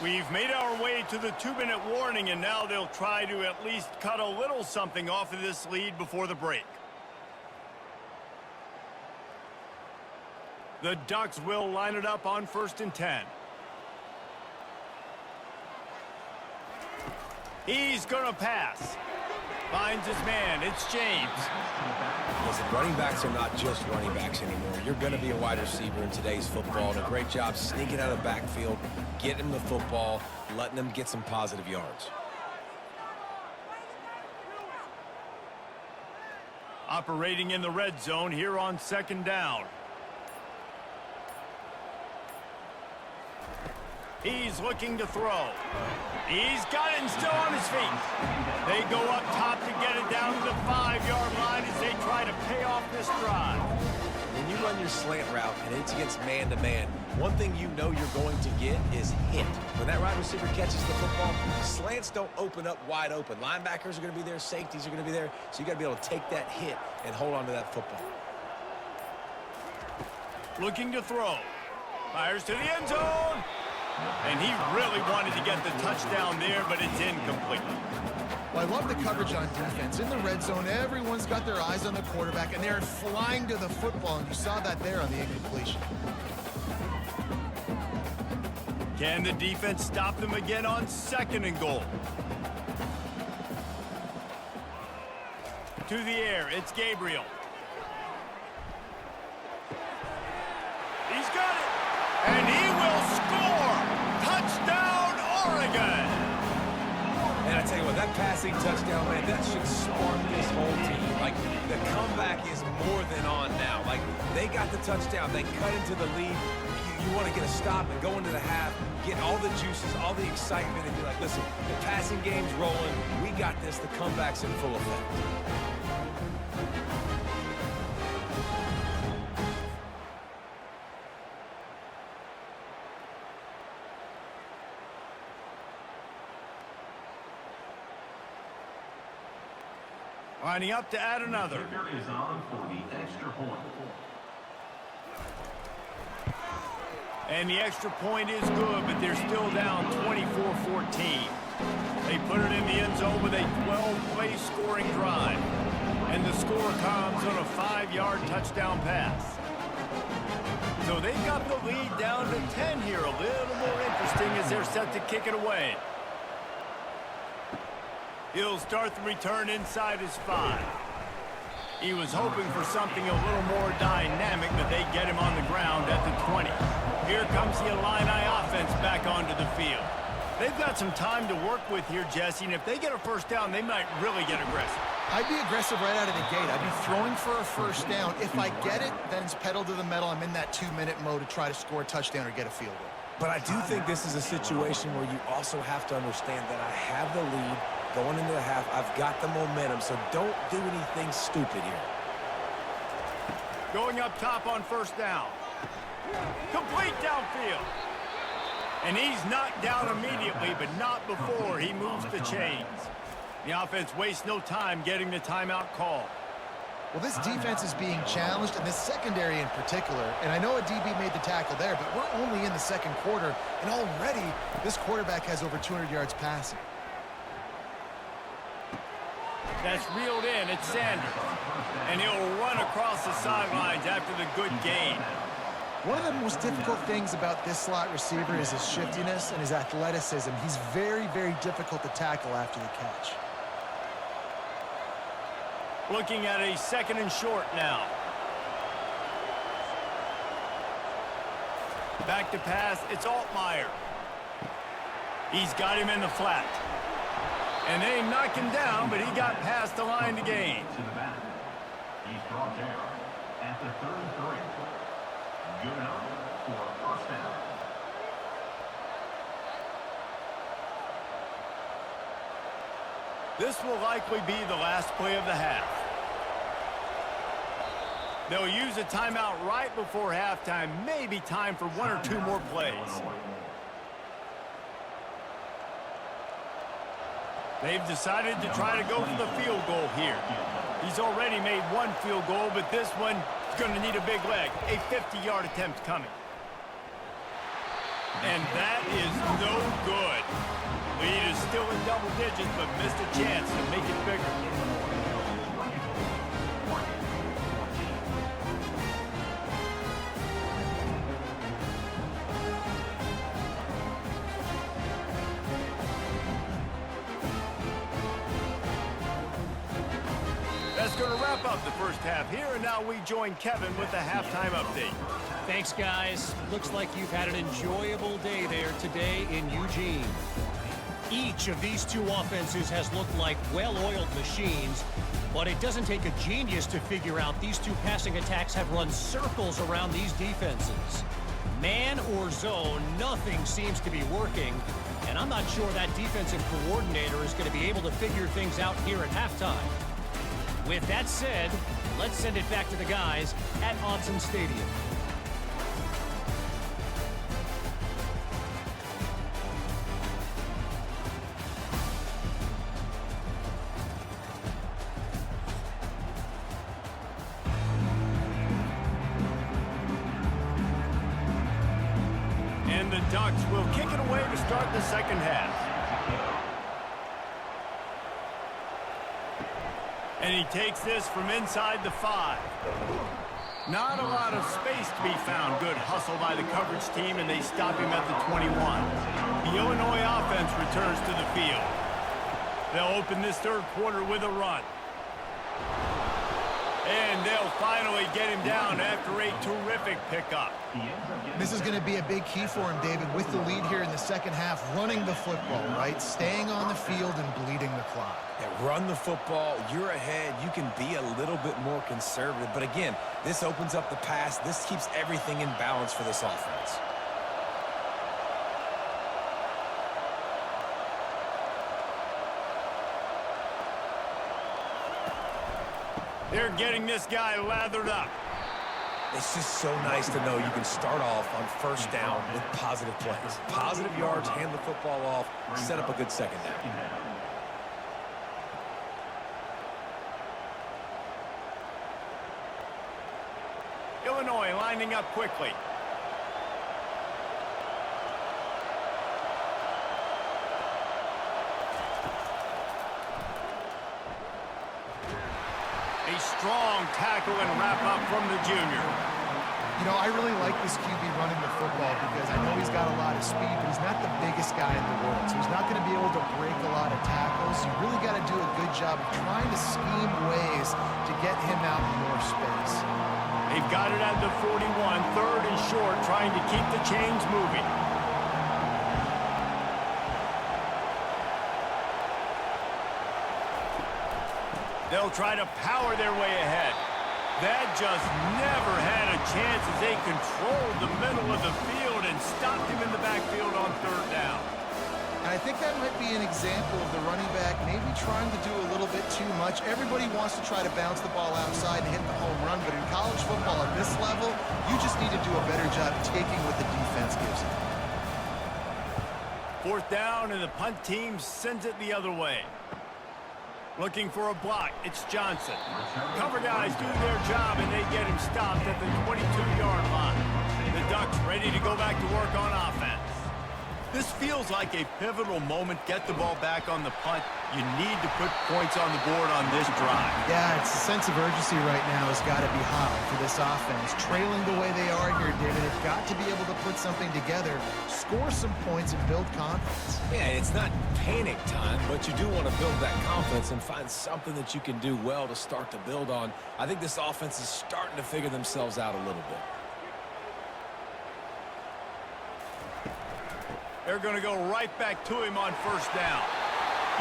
We've made our way to the 2-minute warning, and now they'll try to at least cut a little something off of this lead before the break. The Ducks will line it up on 1st and 10. He's going to pass. Finds his man. It's James. Listen, running backs are not just running backs anymore. You're going to be a wide receiver in today's football. And a great job sneaking out of the backfield, getting him the football, letting them get some positive yards. Operating in the red zone here on 2nd down. He's looking to throw. He's got it and still on his feet. They go up top to get it down to the 5-yard line as they try to pay off this drive. When you run your slant route and it's against man-to-man, one thing you know you're going to get is hit. When that wide receiver catches the football, slants don't open up wide open. Linebackers are going to be there, safeties are going to be there, so you got to be able to take that hit and hold on to that football. Looking to throw. Fires to the end zone. And he really wanted to get the touchdown there, but it's incomplete. Well, I love the coverage on defense. In the red zone, everyone's got their eyes on the quarterback, and they're flying to the football, and you saw that there on the incompletion. Can the defense stop them again on 2nd and goal? To the air, it's Gabriel. He's got it, and he will score! Touchdown, Oregon! And I tell you what, that passing touchdown, man, that should spark this whole team. Like, the comeback is more than on now. Like, they got the touchdown. They cut into the lead. You want to get a stop and go into the half, get all the juices, all the excitement, and be like, listen, the passing game's rolling. We got this. The comeback's in full effect. Lining up to add another. Kicker is on for the extra point. And the extra point is good, but they're still down 24-14. They put it in the end zone with a 12-play scoring drive. And the score comes on a 5-yard touchdown pass. So they've got the lead down to 10 here. A little more interesting as they're set to kick it away. He'll start the return inside his 5. He was hoping for something a little more dynamic, but they get him on the ground at the 20. Here comes the Illini offense back onto the field. They've got some time to work with here, Jesse, and if they get a first down, they might really get aggressive. I'd be aggressive right out of the gate. I'd be throwing for a first down. If I get it, then it's pedal to the metal. I'm in that 2-minute mode to try to score a touchdown or get a field goal. But I do think this is a situation where you also have to understand that I have the lead going into the half. I've got the momentum, so don't do anything stupid here. Going up top on first down. Complete downfield. And he's knocked down immediately, but not before he moves the chains. The offense wastes no time getting the timeout call. Well, this defense is being challenged, and this secondary in particular. And I know a DB made the tackle there, but we're only in the second quarter, and already this quarterback has over 200 yards passing. That's reeled in. It's Sanders. And he'll run across the sidelines after the good gain. One of the most difficult things about this slot receiver is his shiftiness and his athleticism. He's very, very difficult to tackle after the catch. Looking at a 2nd and short now. Back to pass. It's Altmaier. He's got him in the flat. And they knock him down, but he got past the line to gain. To the back. He's brought down at the 33. Good enough for a first down. This will likely be the last play of the half. They'll use a timeout right before halftime. Maybe time for 1 or 2 more plays. They've decided to try to go for the field goal here. He's already made 1 field goal, but this one is going to need a big leg. A 50-yard attempt coming. And that is no good. Lead is still in double digits, but missed a chance to make it bigger. That's going to wrap up the first half here, and now we join Kevin with the halftime update. Thanks, guys. Looks like you've had an enjoyable day there today in Eugene. Each of these 2 offenses has looked like well-oiled machines, but it doesn't take a genius to figure out these 2 passing attacks have run circles around these defenses. Man or zone, nothing seems to be working, and I'm not sure that defensive coordinator is going to be able to figure things out here at halftime. With that said, let's send it back to the guys at AltSim Stadium. And the Ducks will kick it away to start the second half. And he takes this from inside the 5. Not a lot of space to be found. Good hustle by the coverage team, and they stop him at the 21. The Illinois offense returns to the field. They'll open this third quarter with a run. And they'll finally get him down after a terrific pickup. This is going to be a big key for him, David, with the lead here in the second half, running the football, right? Staying on the field and bleeding the clock. Yeah, run the football. You're ahead. You can be a little bit more conservative. But again, this opens up the pass. This keeps everything in balance for this offense. They're getting this guy lathered up. It's just so nice to know you can start off on first down with positive plays. Positive yards, hand the football off, set up a good second down. Illinois lining up quickly. A strong tackle and wrap up from the junior. You know, I really like this QB running the football because I know he's got a lot of speed, but he's not the biggest guy in the world. So he's not going to be able to break a lot of tackles. You really got to do a good job of trying to scheme ways to get him out in more space. They've got it at the 41, third and short, trying to keep the chains moving. They'll try to power their way ahead. That just never had a chance as they controlled the middle of the field and stopped him in the backfield on third down. And I think that might be an example of the running back maybe trying to do a little bit too much. Everybody wants to try to bounce the ball outside and hit the home run, but in college football at this level, you just need to do a better job taking what the defense gives you. Fourth down, and the punt team sends it the other way. Looking for a block, it's Johnson. Cover guys do their job, and they get him stopped at the 22-yard line. The Ducks ready to go back to work on offense. This feels like a pivotal moment. Get the ball back on the punt. You need to put points on the board on this drive. Yeah, it's a sense of urgency right now has got to be high for this offense. Trailing the way they are here, David, they've got to be able to put something together, score some points, and build confidence. Yeah, it's not panic time, but you do want to build that confidence and find something that you can do well to start to build on. I think this offense is starting to figure themselves out a little bit. They're going to go right back to him on first down.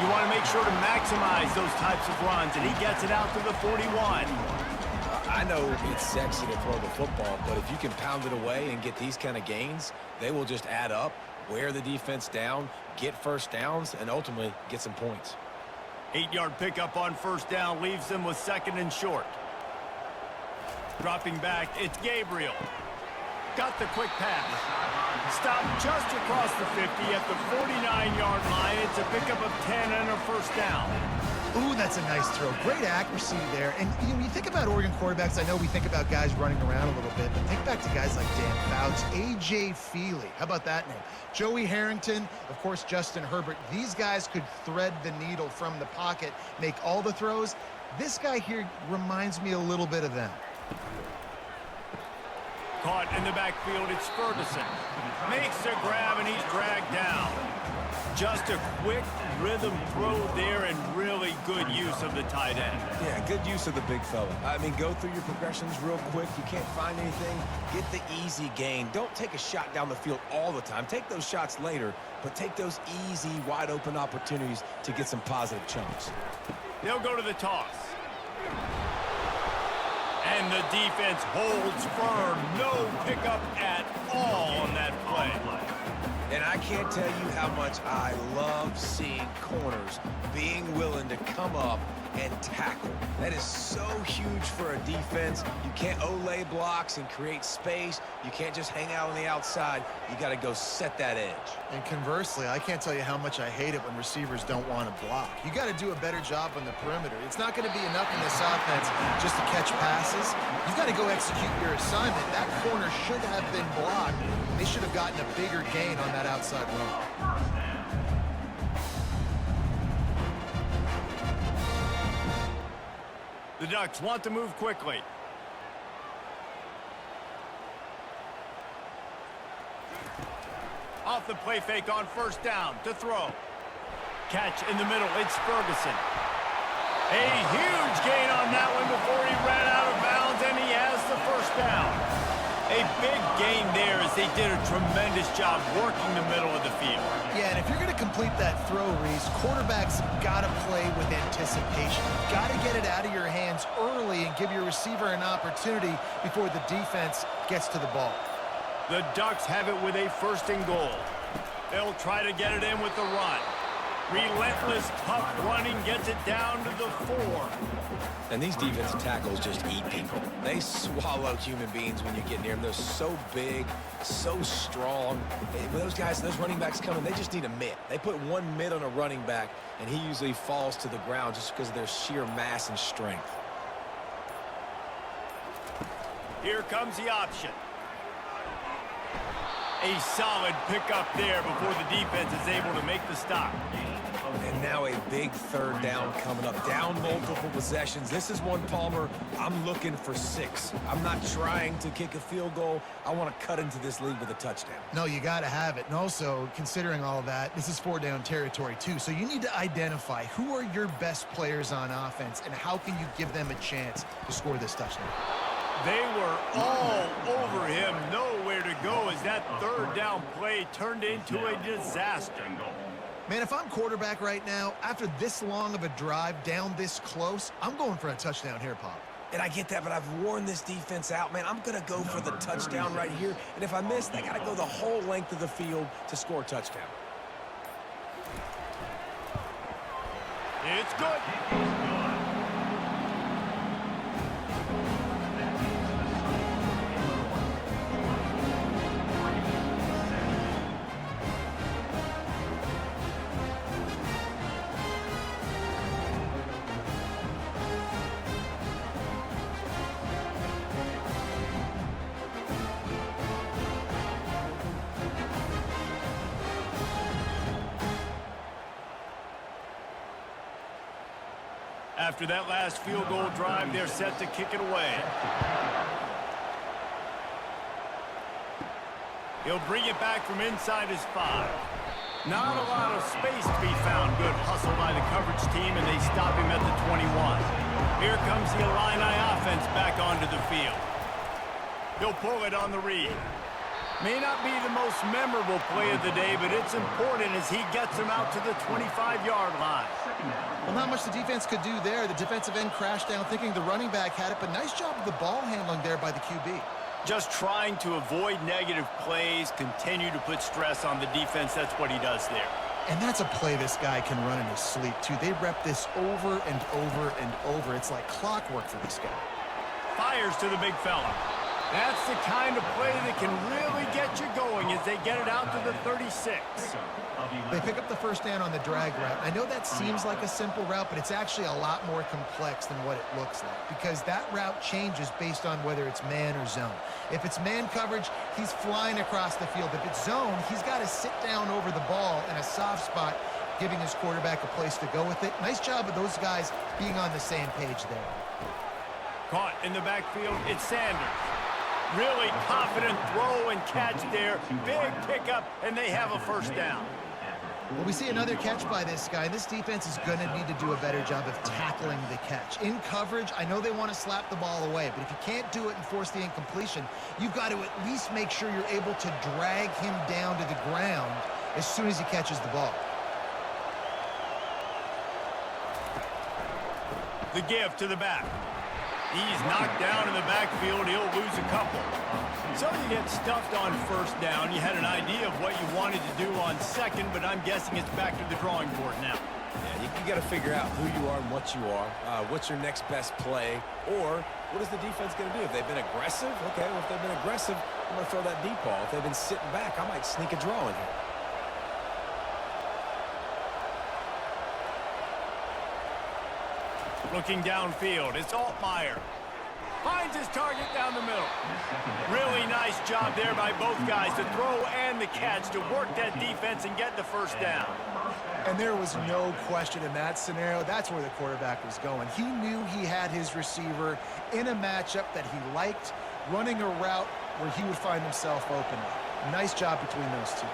You want to make sure to maximize those types of runs, and he gets it out to the 41. I know it's sexy to throw the football, but if you can pound it away and get these kind of gains, they will just add up, wear the defense down, get first downs, and ultimately get some points. 8-yard pickup on first down leaves them with second and short. Dropping back, it's Gabriel. Got the quick pass. Stopped just across the 50 at the 49-yard line. It's a pickup of 10 and a first down. Ooh, that's a nice throw. Great accuracy there. And you think about Oregon quarterbacks, I know we think about guys running around a little bit, but think back to guys like Dan Fouts, A.J. Feely. How about that name? Joey Harrington, of course, Justin Herbert. These guys could thread the needle from the pocket, make all the throws. This guy here reminds me a little bit of them. Caught in the backfield, it's Ferguson. Makes the grab, and he's dragged down. Just a quick rhythm throw there, and really good use of the tight end. Yeah, good use of the big fella. I mean, go through your progressions real quick. You can't find anything, get the easy gain. Don't take a shot down the field all the time. Take those shots later, but take those easy, wide-open opportunities to get some positive chunks. They'll go to the toss. And the defense holds firm. No pickup at all on that play. And I can't tell you how much I love seeing corners being willing to come up and tackle. That is so huge for a defense. You can't olay blocks and create space. You can't just hang out on the outside. You got to go set that edge. And conversely, I can't tell you how much I hate it when receivers don't want to block. You got to do a better job on the perimeter. It's not going to be enough in this offense just to catch passes. You've got to go execute your assignment. That corner should have been blocked. They should have gotten a bigger gain on that outside run. The Ducks want to move quickly. Off the play fake on first down to throw. Catch in the middle, it's Ferguson. A huge gain on that one before he ran out of bounds, and he has the first down. A big gain there as they did a tremendous job working the middle of the field. Yeah, and if you're going to complete that throw, Reese, quarterbacks got to play with anticipation. You've got to get it out of your hands early and give your receiver an opportunity before the defense gets to the ball. The Ducks have it with a first and goal. They'll try to get it in with the run. Relentless, tough running gets it down to the 4. And these defensive tackles just eat people. They swallow human beings when you get near them. They're so big, so strong. When those guys, those running backs come in, they just need a mitt. They put one mitt on a running back, and he usually falls to the ground just because of their sheer mass and strength. Here comes the option. A solid pickup there before the defense is able to make the stop. And now a big third down coming up. Down multiple possessions. This is one, Palmer, I'm looking for 6. I'm not trying to kick a field goal. I want to cut into this lead with a touchdown. No, you got to have it. And also, considering all that, this is 4-down territory too. So you need to identify who are your best players on offense and how can you give them a chance to score this touchdown. They were all over him. Nowhere to go as that third down play turned into a disaster. Man, if I'm quarterback right now, after this long of a drive down this close, I'm going for a touchdown here, Pop. And I get that, but I've worn this defense out, man. I'm going to go for the touchdown right here. And if I miss, I got to go the whole length of the field to score a touchdown. It's good. After that last field goal drive, they're set to kick it away. He'll bring it back from inside his 5. Not a lot of space to be found. Good hustle by the coverage team, and they stop him at the 21. Here comes the Illini offense back onto the field. He'll pull it on the read. May not be the most memorable play of the day, but it's important as he gets him out to the 25-yard line. Well, not much the defense could do there. The defensive end crashed down thinking the running back had it, but nice job of the ball handling there by the QB. Just trying to avoid negative plays, continue to put stress on the defense. That's what he does there. And that's a play this guy can run in his sleep, too. They rep this over and over and over. It's like clockwork for this guy. Fires to the big fella. That's the kind of play that can really get you going as they get it out to the 36. They pick up the first down on the drag route. I know that seems like a simple route, but it's actually a lot more complex than what it looks like because that route changes based on whether it's man or zone. If it's man coverage, he's flying across the field. If it's zone, he's got to sit down over the ball in a soft spot, giving his quarterback a place to go with it. Nice job of those guys being on the same page there. Caught in the backfield, it's Sanders. Really confident throw and catch there. Big pickup, and they have a first down. Well, we see another catch by this guy. This defense is going to need to do a better job of tackling the catch. In coverage, I know they want to slap the ball away, but if you can't do it and force the incompletion, you've got to at least make sure you're able to drag him down to the ground as soon as he catches the ball. The give to the back. He's knocked down in the backfield. He'll lose a couple. So you get stuffed on first down. You had an idea of what you wanted to do on second, but I'm guessing it's back to the drawing board now. Yeah, you got to figure out who you are and what you are. What's your next best play? Or what is the defense going to do? If they've been aggressive, okay, well, if they've been aggressive, I'm going to throw that deep ball. If they've been sitting back, I might sneak a draw in here. Looking downfield, it's Altmaier. Finds his target down the middle. Really nice job there by both guys to throw and the catch to work that defense and get the first down. And there was no question in that scenario. That's where the quarterback was going. He knew he had his receiver in a matchup that he liked, running a route where he would find himself open. Nice job between those two.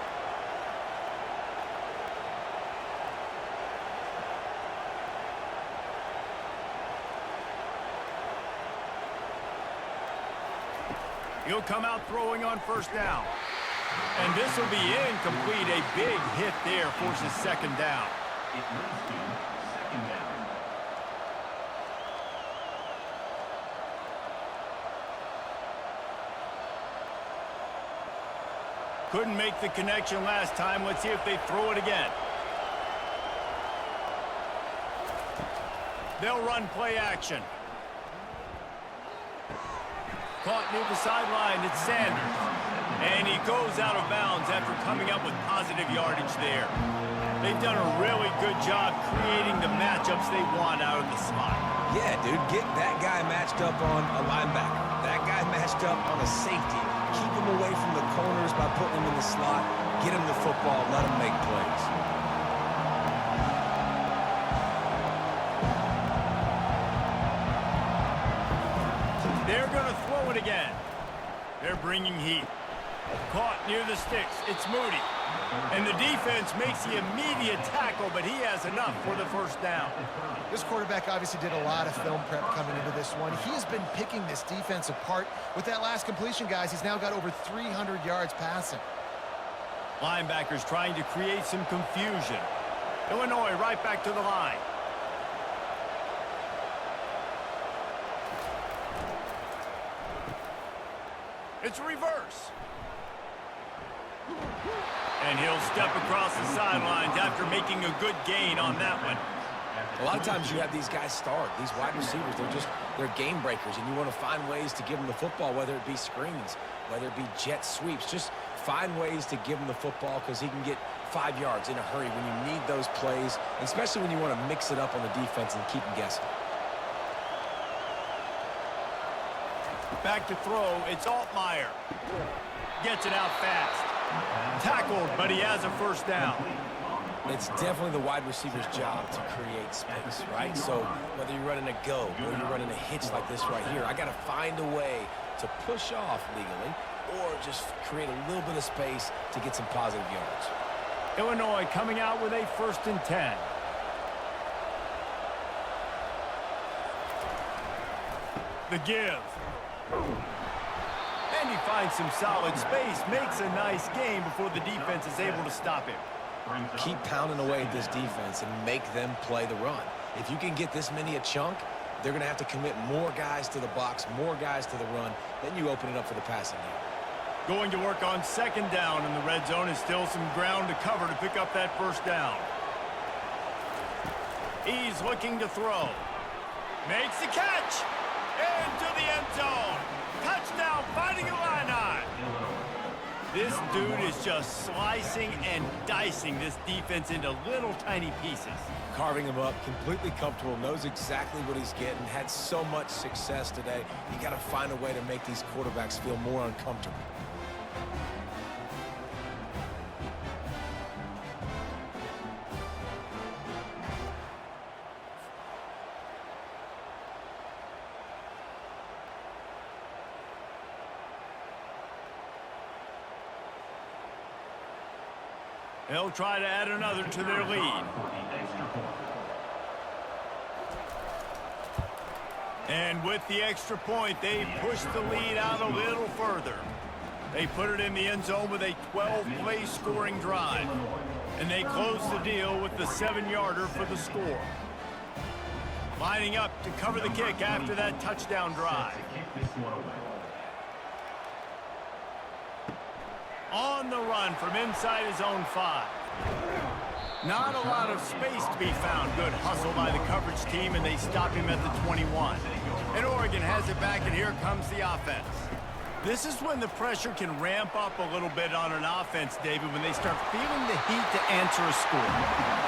He'll come out throwing on first down. And this will be incomplete. A big hit there forces second down. It leads to second down. Couldn't make the connection last time. Let's see if they throw it again. They'll run play action. Caught near the sideline, it's Sanders. And he goes out of bounds after coming up with positive yardage there. They've done a really good job creating the matchups they want out of the slot. Yeah, dude, get that guy matched up on a linebacker. That guy matched up on a safety. Keep him away from the corners by putting him in the slot. Get him the football. Let him make plays. They're going to throw it again. They're bringing heat. Caught near the sticks. It's Moody. And the defense makes the immediate tackle, but he has enough for the first down. This quarterback obviously did a lot of film prep coming into this one. He has been picking this defense apart. With that last completion, guys, he's now got over 300 yards passing. Linebackers trying to create some confusion. Illinois right back to the line. It's reverse. And he'll step across the sidelines after making a good gain on that one. A lot of times you have these guys start, these wide receivers, they're game breakers, and you want to find ways to give them the football, whether it be screens, whether it be jet sweeps. Just find ways to give him the football because he can get 5 yards in a hurry when you need those plays, especially when you want to mix it up on the defense and keep them guessing. Back to throw, it's Altmaier. Gets it out fast. Tackled, but he has a first down. It's definitely the wide receiver's job to create space, right? So whether you're running a go or you're running a hitch like this right here, I got to find a way to push off legally or just create a little bit of space to get some positive yards. Illinois coming out with a 1st and 10. The give. And he finds some solid space, makes a nice gain before the defense is able to stop him. Keep pounding away at this defense and make them play the run. If you can get this many a chunk, they're going to have to commit more guys to the box, more guys to the run. Then you open it up for the passing game. Going to work on 2nd down, and the red zone is still some ground to cover to pick up that 1st down. He's looking to throw. Makes the catch. Into the end zone. Touchdown, Fighting Illini. This dude is just slicing and dicing this defense into little tiny pieces. Carving him up, completely comfortable, knows exactly what he's getting, had so much success today. You got to find a way to make these quarterbacks feel more uncomfortable. They'll try to add another to their lead. And with the extra point, they push the lead out a little further. They put it in the end zone with a 12-play scoring drive. And they close the deal with the 7-yarder for the score. Lining up to cover the kick after that touchdown drive. On the run from inside his own 5. Not a lot of space to be found. Good hustle by the coverage team, and they stop him at the 21. And Oregon has it back, and here comes the offense. This is when the pressure can ramp up a little bit on an offense, David, when they start feeling the heat to answer a score.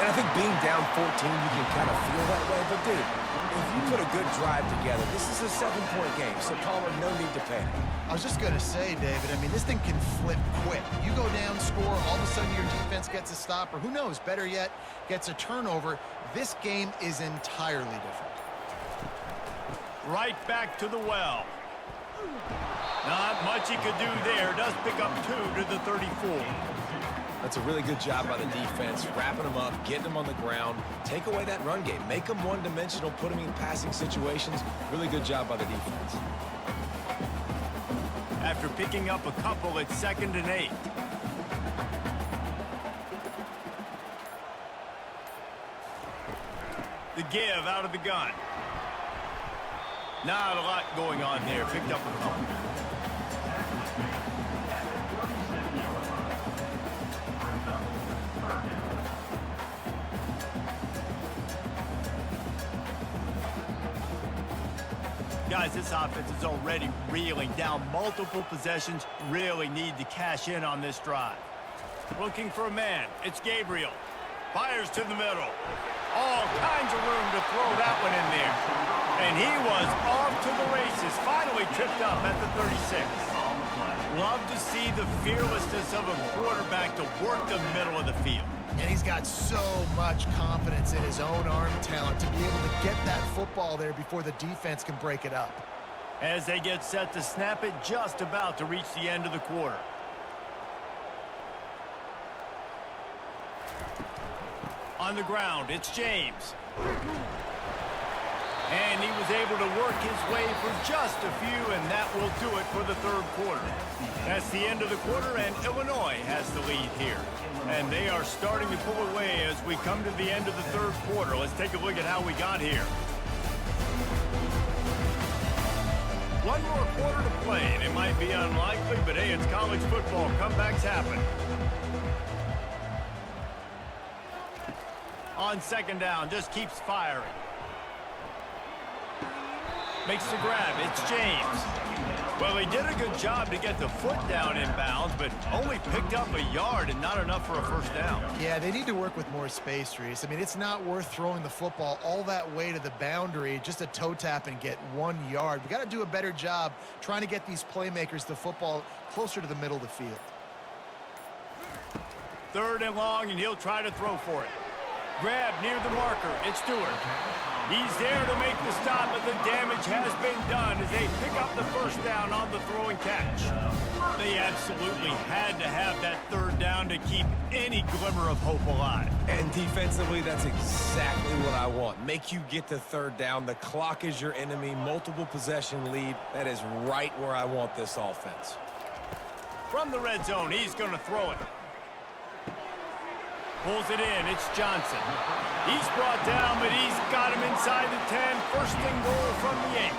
And I think being down 14, you can kind of feel that way. But, dude, if you put a good drive together, this is a 7-point game, so Palmer, no need to panic. I was just going to say, David, I mean, this thing can flip quick. You go down, score, all of a sudden your defense gets a stop, or who knows, better yet, gets a turnover. This game is entirely different. Right back to the well. Not much he could do there. Does pick up 2 to the 34. That's a really good job by the defense, wrapping them up, getting them on the ground. Take away that run game. Make them one-dimensional, put them in passing situations. Really good job by the defense. After picking up a couple, it's 2nd and 8. The give out of the gun. Not a lot going on there. Picked up a couple. Guys, this offense is already reeling down multiple possessions. Really need to cash in on this drive. Looking for a man. It's Gabriel. Fires to the middle. All kinds of room to throw that one in there. And he was off to the races. Finally nearly tripped up at the 36. Love to see the fearlessness of a quarterback to work the middle of the field. And he's got so much confidence in his own arm talent to be able to get that football there before the defense can break it up. As they get set to snap it, just about to reach the end of the quarter. On the ground, it's James. And he was able to work his way for just a few, and that will do it for the third quarter. That's the end of the quarter, and Illinois has the lead here. And they are starting to pull away as we come to the end of the third quarter. Let's take a look at how we got here. One more quarter to play, and it might be unlikely, but hey, it's college football. Comebacks happen. On second down, just keeps firing. Makes the grab. It's James. Well, he did a good job to get the foot down in bounds, but only picked up a yard and not enough for a first down. Yeah, they need to work with more space, Reese. I mean, it's not worth throwing the football all that way to the boundary, just a toe tap and get 1 yard. We got to do a better job trying to get these playmakers the football closer to the middle of the field. Third and long, and he'll try to throw for it. Grab near the marker. It's Stewart. He's there to make the stop, but the damage has been done as they pick up the first down on the throw and catch. They absolutely had to have that third down to keep any glimmer of hope alive. And defensively, that's exactly what I want. Make you get to third down. The clock is your enemy. Multiple possession lead. That is right where I want this offense. From the red zone, he's going to throw it. Pulls it in. It's Johnson. He's brought down, but he's got him inside the 10. First and goal from the 8.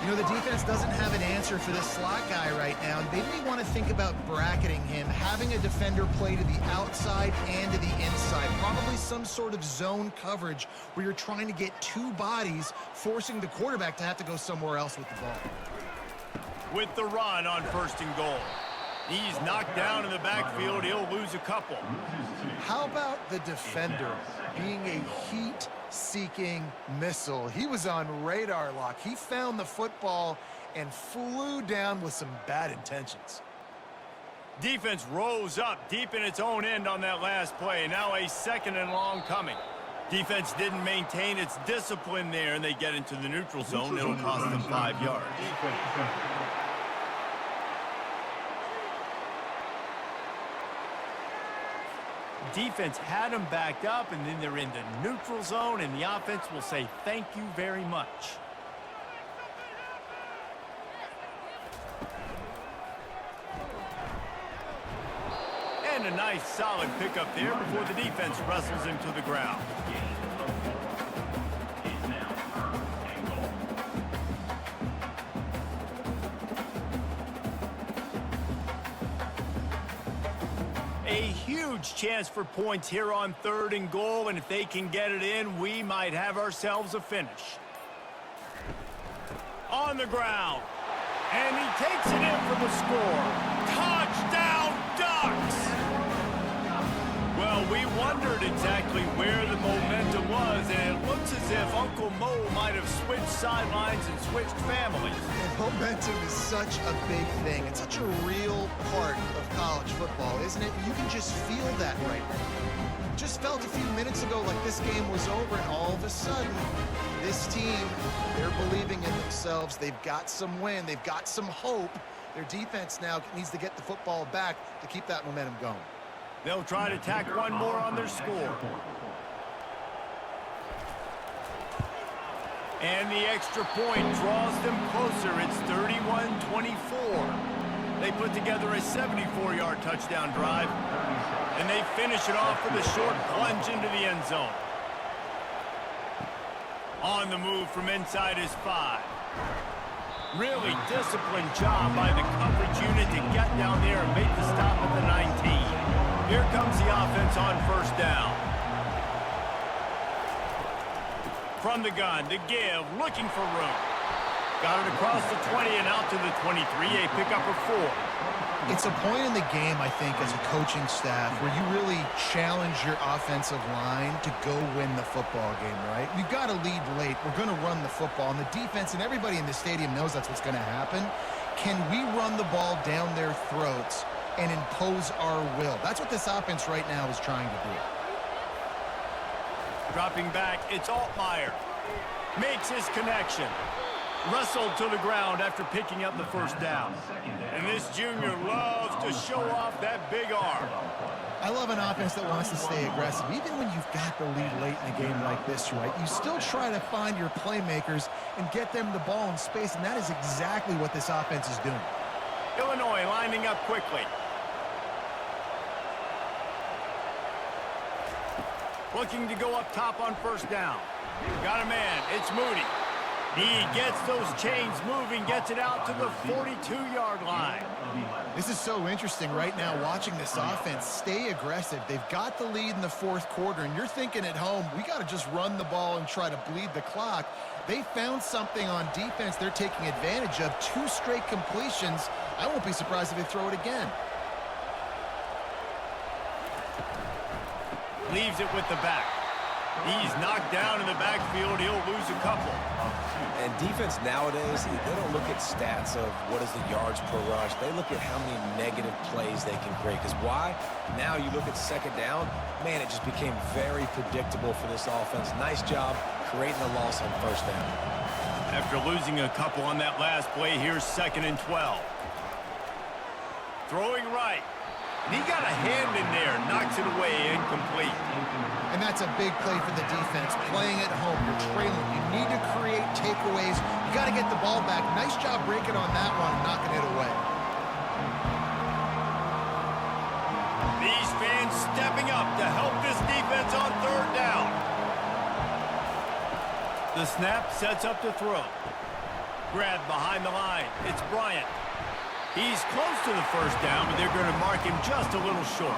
You know, the defense doesn't have an answer for this slot guy right now. They may want to think about bracketing him, having a defender play to the outside and to the inside. Probably some sort of zone coverage where you're trying to get two bodies, forcing the quarterback to have to go somewhere else with the ball. With the run on first and goal. He's knocked down in the backfield. He'll lose a couple. How about the defender being a heat-seeking missile? He was on radar lock. He found the football and flew down with some bad intentions. Defense rose up deep in its own end on that last play. Now a second and long coming. Defense didn't maintain its discipline there, and they get into the neutral zone. It'll cost them 5 yards. Defense had them backed up, and then they're in the neutral zone, and the offense will say thank you very much. And a nice solid pickup there before the defense wrestles him to the ground. A huge chance for points here on third and goal, and if they can get it in, we might have ourselves a finish. On the ground, and he takes it in for the score. Touchdown, Ducks! Well, we wondered exactly where the momentum was, and it looks as if Uncle Mo might have switched sidelines and switched families. And momentum is such a big thing. It's such a real part of college football, isn't it? You can just feel that right now. Just felt a few minutes ago like this game was over, and all of a sudden, this team, they're believing in themselves. They've got some win. They've got some hope. Their defense now needs to get the football back to keep that momentum going. They'll try to tack one more on their score. And the extra point draws them closer. It's 31-24. They put together a 74-yard touchdown drive, and they finish it off with a short plunge into the end zone. On the move from inside his 5. Really disciplined job by the coverage unit to get down there and make the stop at the 19. Here comes the offense on first down. From the gun, to give, looking for room. Got it across the 20 and out to the 23, a pickup of 4. It's a point in the game, I think, as a coaching staff where you really challenge your offensive line to go win the football game, right? We've got to lead late. We're going to run the football. And the defense and everybody in the stadium knows that's what's going to happen. Can we run the ball down their throats and impose our will? That's what this offense right now is trying to do. Dropping back, it's Altmaier. Makes his connection. Wrestled to the ground after picking up the first down. And this junior loves to show off that big arm. I love an offense that wants to stay aggressive. Even when you've got the lead late in a game like this, right, you still try to find your playmakers and get them the ball in space, and that is exactly what this offense is doing. Illinois lining up quickly. Looking to go up top on first down. Got a man. It's Moody. He gets those chains moving, gets it out to the 42-yard line. This is so interesting right now, watching this offense stay aggressive. They've got the lead in the fourth quarter, and you're thinking at home, we got to just run the ball and try to bleed the clock. They found something on defense they're taking advantage of. 2 straight completions. I won't be surprised if they throw it again. Leaves it with the back. He's knocked down in the backfield. He'll lose a couple. And defense nowadays, they don't look at stats of what is the yards per rush. They look at how many negative plays they can create. Because why? Now you look at second down, man, it just became very predictable for this offense. Nice job creating a loss on first down. After losing a couple on that last play, here's 2nd and 12. Throwing right. And he got a hand in there, knocks it away, incomplete. And that's a big play for the defense. Playing at home, you're trailing. You need to create takeaways. You got to get the ball back. Nice job breaking on that one and knocking it away. These fans stepping up to help this defense on 3rd down. The snap sets up the throw. Grab behind the line. It's Bryant. He's close to the first down, but they're going to mark him just a little short.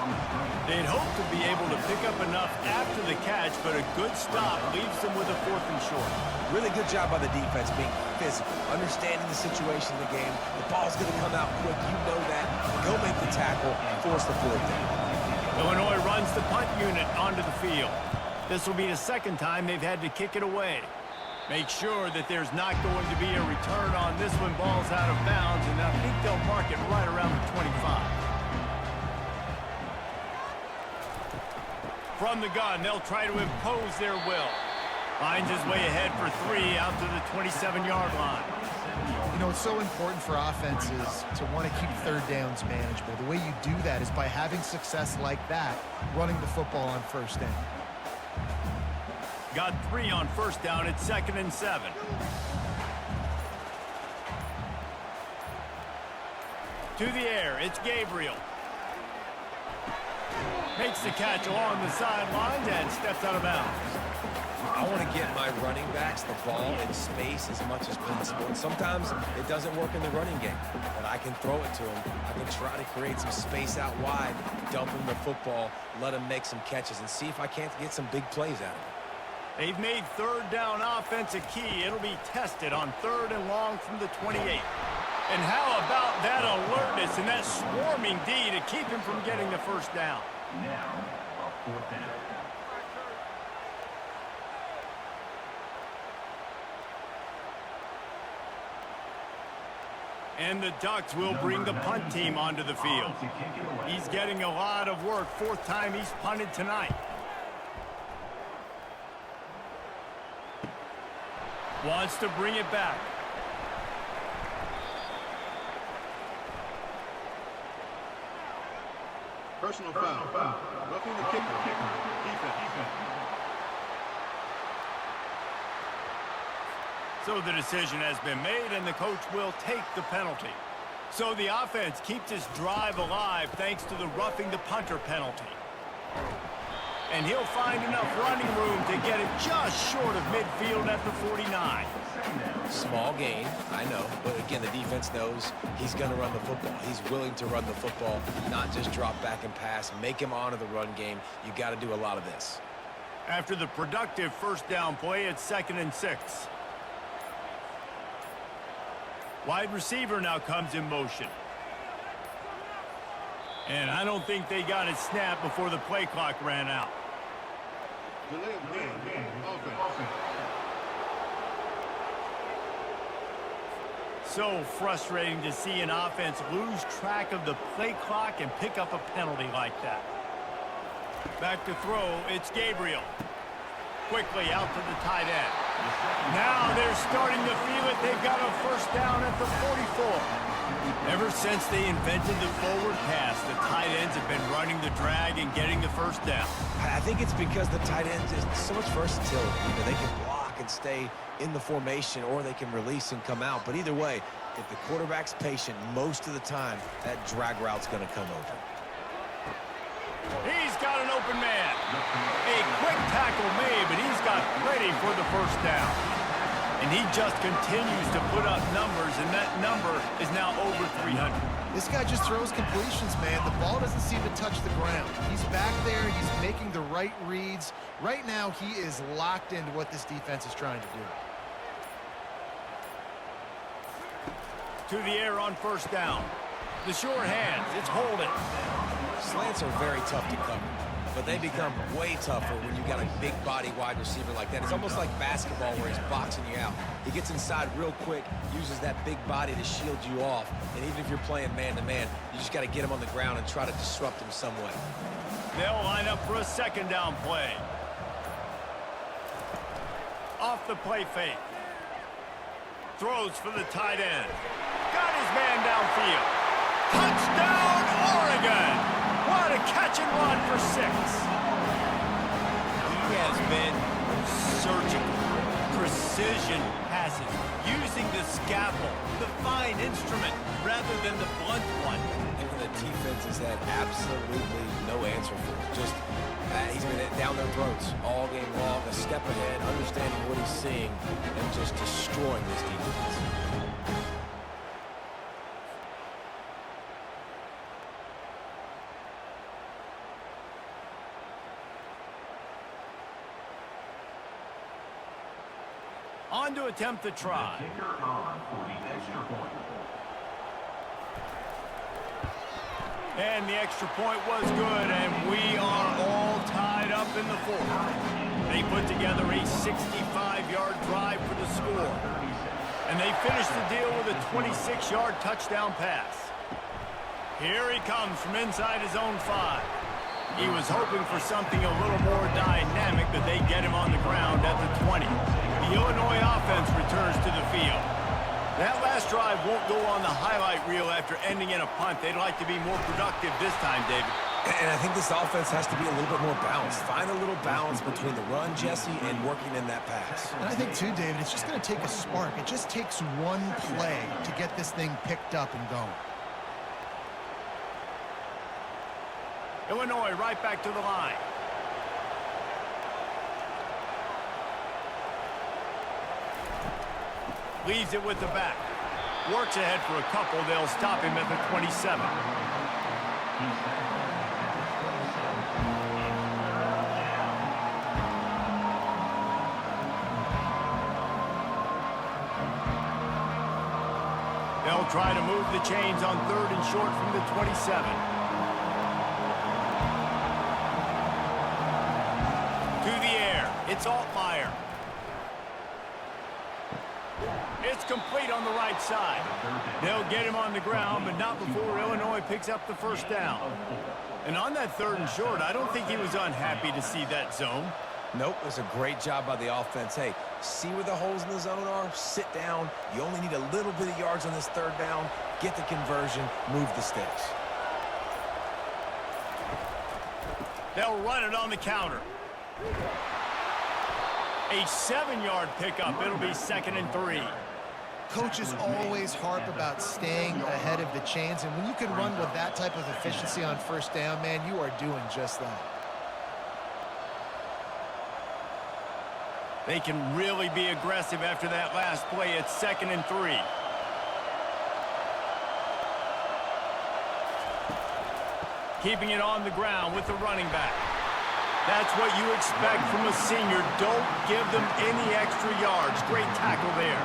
They'd hope to be able to pick up enough after the catch, but a good stop leaves them with a 4th and short. Really good job by the defense being physical, understanding the situation in the game. The ball's going to come out quick. You know that. Go make the tackle and force the 4th down. Illinois runs the punt unit onto the field. This will be the 2nd time they've had to kick it away. Make sure that there's not going to be a return on this one. Ball's out of bounds, and I think they'll mark it right around the 25. From the gun, they'll try to impose their will. Finds his way ahead for 3 out to the 27-yard line. You know, it's so important for offenses to want to keep 3rd downs manageable. The way you do that is by having success like that, running the football on first down. Got 3 on first down. It's 2nd and 7. To the air. It's Gabriel. Makes the catch along the sidelines and steps out of bounds. I want to get my running backs the ball in space as much as possible. And sometimes it doesn't work in the running game, but I can throw it to them. I can try to create some space out wide, dump them the football, let them make some catches, and see if I can't get some big plays out of it. They've made 3rd down offense a key. It'll be tested on 3rd and long from the 28. And how about that alertness and that swarming D to keep him from getting the first down? Now, a 4th down. And the Ducks will bring the punt team onto the field. He's getting a lot of work. 4th time he's punted tonight. Wants to bring it back. Personal foul. Roughing the kicker. Defense. So the decision has been made, and the coach will take the penalty. So the offense keeps its drive alive thanks to the roughing the punter penalty. And he'll find enough running room to get it just short of midfield at the 49. Small gain, I know, but again, the defense knows he's going to run the football. He's willing to run the football, not just drop back and pass, make him honor the run game. You got to do a lot of this. After the productive first down play, it's 2nd and 6. Wide receiver now comes in motion. And I don't think they got it snapped before the play clock ran out. Delay of game. Offense. So frustrating to see an offense lose track of the play clock and pick up a penalty like that. Back to throw, it's Gabriel. Quickly out to the tight end. Now they're starting to feel it. They've got a first down at the 44. Ever since they invented the forward pass, the tight ends have been running the drag and getting the first down. I think it's because the tight ends is so much versatility. You know, they can block and stay in the formation, or they can release and come out. But either way, if the quarterback's patient most of the time, that drag route's going to come open. He's got an open man. A quick tackle made, but he's got plenty for the first down. And he just continues to put up numbers, and that number is now over 300. This guy just throws completions, man. The ball doesn't seem to touch the ground. He's back there. He's making the right reads. Right now, he is locked into what this defense is trying to do. To the air on first down. The short hands. It's holding. Slants are very tough to cover, but they become way tougher when you've got a big body wide receiver like that. It's almost like basketball where he's boxing you out. He gets inside real quick, uses that big body to shield you off, and even if you're playing man-to-man, you just got to get him on the ground and try to disrupt him some way. They'll line up for a second down play. Off the play fake. Throws for the tight end. Got his man downfield. Touchdown, Oregon! What a catch and run for 6. He has been surgical, precision passes, using the scalpel, the fine instrument, rather than the blunt one. And the defense has had absolutely no answer for it. Just, he's been down their throats all game long, a step ahead, understanding what he's seeing, and just destroying this defense. On to attempt the try. Kicker on for the extra point. And the extra point was good, and we are all tied up in the fourth. They put together a 65-yard drive for the score. And they finished the deal with a 26-yard touchdown pass. Here he comes from inside his own 5. He was hoping for something a little more dynamic, but they get him on the ground at the 20. The Illinois offense returns to the field. That last drive won't go on the highlight reel after ending in a punt. They'd like to be more productive this time, David. And I think this offense has to be a little bit more balanced. Find a little balance between the run, Jesse, and working in that pass. And I think, too, David, it's just going to take a spark. It just takes one play to get this thing picked up and going. Illinois right back to the line. Leaves it with the back. Works ahead for a couple. They'll stop him at the 27. They'll try to move the chains on 3rd and short from the 27. To the air. It's Altmaier. It's complete on the right side. They'll get him on the ground, but not before Illinois picks up the first down. And on that 3rd and short, I don't think he was unhappy to see that zone. Nope, it was a great job by the offense. Hey, see where the holes in the zone are? Sit down. You only need a little bit of yards on this 3rd down. Get the conversion. Move the sticks. They'll run it on the counter. A 7-yard pickup. It'll be 2nd and 3. Coaches always harp about staying ahead of the chains, and when you can run with that type of efficiency on 1st down, man, you are doing just that. They can really be aggressive after that last play. It's 2nd and 3. Keeping it on the ground with the running back. That's what you expect from a senior. Don't give them any extra yards. Great tackle there.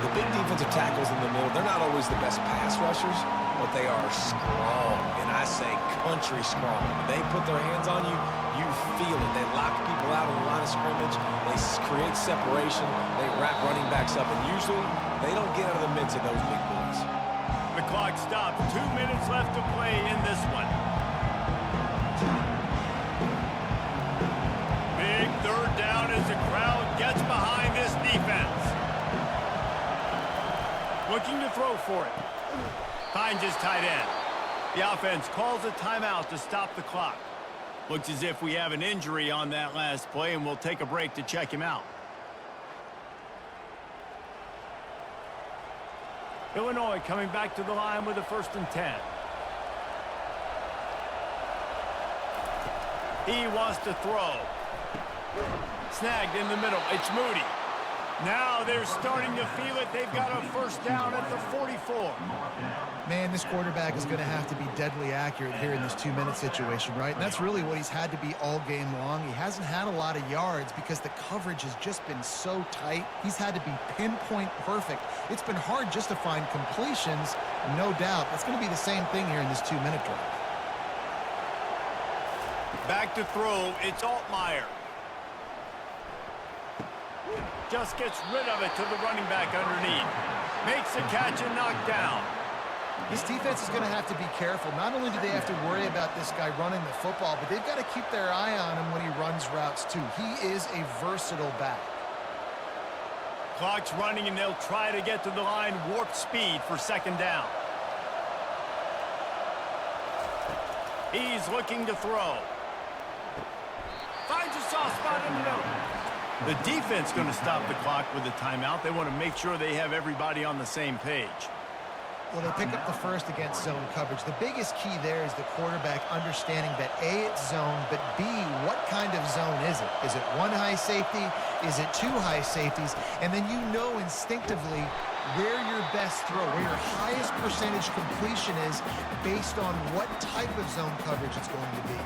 The big defensive tackles in the middle, they're not always the best pass rushers, but they are strong, and I say country strong. When they put their hands on you, you feel it. They lock people out on the line of scrimmage. They create separation. They wrap running backs up, and usually they don't get out of the midst of those big boys. The clock stops. 2 minutes left to play in this one. Big third down as the crowd gets behind this defense. Looking to throw for it. Finds his tight end. The offense calls a timeout to stop the clock. Looks as if we have an injury on that last play, and we'll take a break to check him out. Illinois coming back to the line with a 1st and 10. He wants to throw. Snagged in the middle. It's Moody. Now they're starting to feel it. They've got a 1st down at the 44. Man, this quarterback is going to have to be deadly accurate here in this 2-minute situation, right? And that's really what he's had to be all game long. He hasn't had a lot of yards because the coverage has just been so tight. He's had to be pinpoint perfect. It's been hard just to find completions, no doubt. That's going to be the same thing here in this 2-minute drive. Back to throw. It's Altmaier. Just gets rid of it to the running back underneath. Makes the catch and knocked down. This defense is going to have to be careful. Not only do they have to worry about this guy running the football, but they've got to keep their eye on him when he runs routes too. He is a versatile back. Clock's running, and they'll try to get to the line warp speed for 2nd down. He's looking to throw. Finds a soft spot in the middle. The defense going to stop the clock with a timeout. They want to make sure they have everybody on the same page. Well, they pick up the 1st against zone coverage. The biggest key there is the quarterback understanding that A, it's zone, but B, what kind of zone is it? Is it 1 high safety? Is it 2 high safeties? And then you know instinctively where your best throw, where your highest percentage completion is based on what type of zone coverage it's going to be.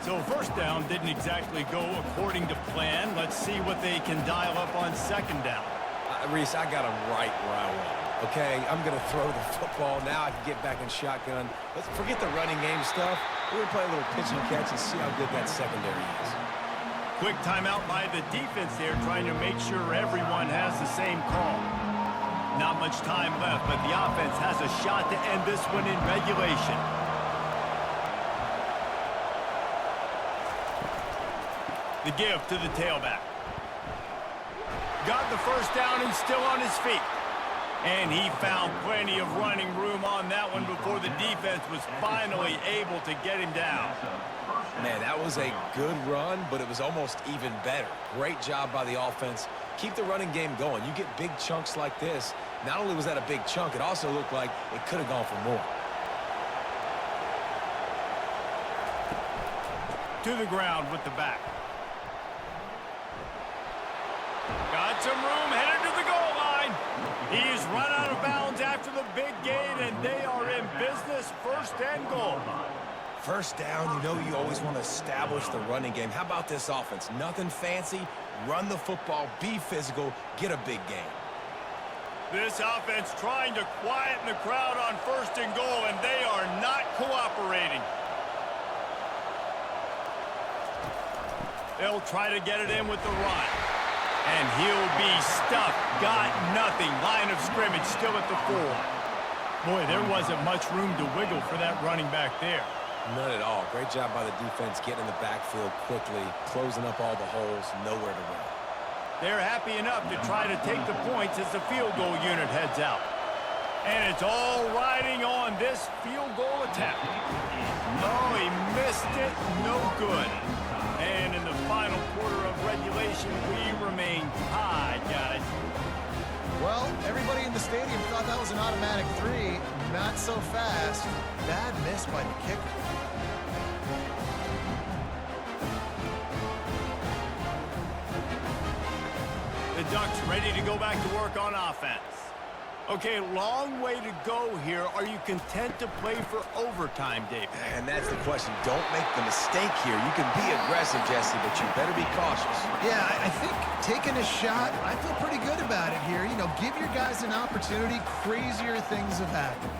So 1st down didn't exactly go according to plan. Let's see what they can dial up on 2nd down. Reese, I got him right where I want. Okay, I'm going to throw the football. Now I can get back in shotgun. Let's forget the running game stuff. We're going to play a little pitch and catch and see how good that secondary is. Quick timeout by the defense there, trying to make sure everyone has the same call. Not much time left, but the offense has a shot to end this one in regulation. The give to the tailback. Got the 1st down and still on his feet. And he found plenty of running room on that one before the defense was finally able to get him down. Man, that was a good run, but it was almost even better. Great job by the offense. Keep the running game going. You get big chunks like this. Not only was that a big chunk, it also looked like it could have gone for more. To the ground with the back. Got some room, headed to the goal line. He's run out of bounds after the big gain, and they are in business. 1st and goal. 1st down, you know you always want to establish the running game. How about this offense? Nothing fancy. Run the football, be physical, get a big gain. This offense trying to quieten the crowd on 1st and goal, and they are not cooperating. They'll try to get it in with the run. And he'll be stuffed. Got nothing. Line of scrimmage still at the 4. Boy, there wasn't much room to wiggle for that running back there. None at all. Great job by the defense getting in the backfield quickly, closing up all the holes, nowhere to run. They're happy enough to try to take the points as the field goal unit heads out. And it's all riding on this field goal attempt. Oh, he missed it. No good. And in the final quarter of regulation, we remain tied, guys. Well, everybody in the stadium thought that was an automatic 3. Not so fast. Bad miss by the kicker. The Ducks ready to go back to work on offense. Okay, long way to go here. Are you content to play for overtime, Dave? And that's the question. Don't make the mistake here. You can be aggressive, Jesse, but you better be cautious. Yeah, I think taking a shot, I feel pretty good about it here. You know, give your guys an opportunity. Crazier things have happened.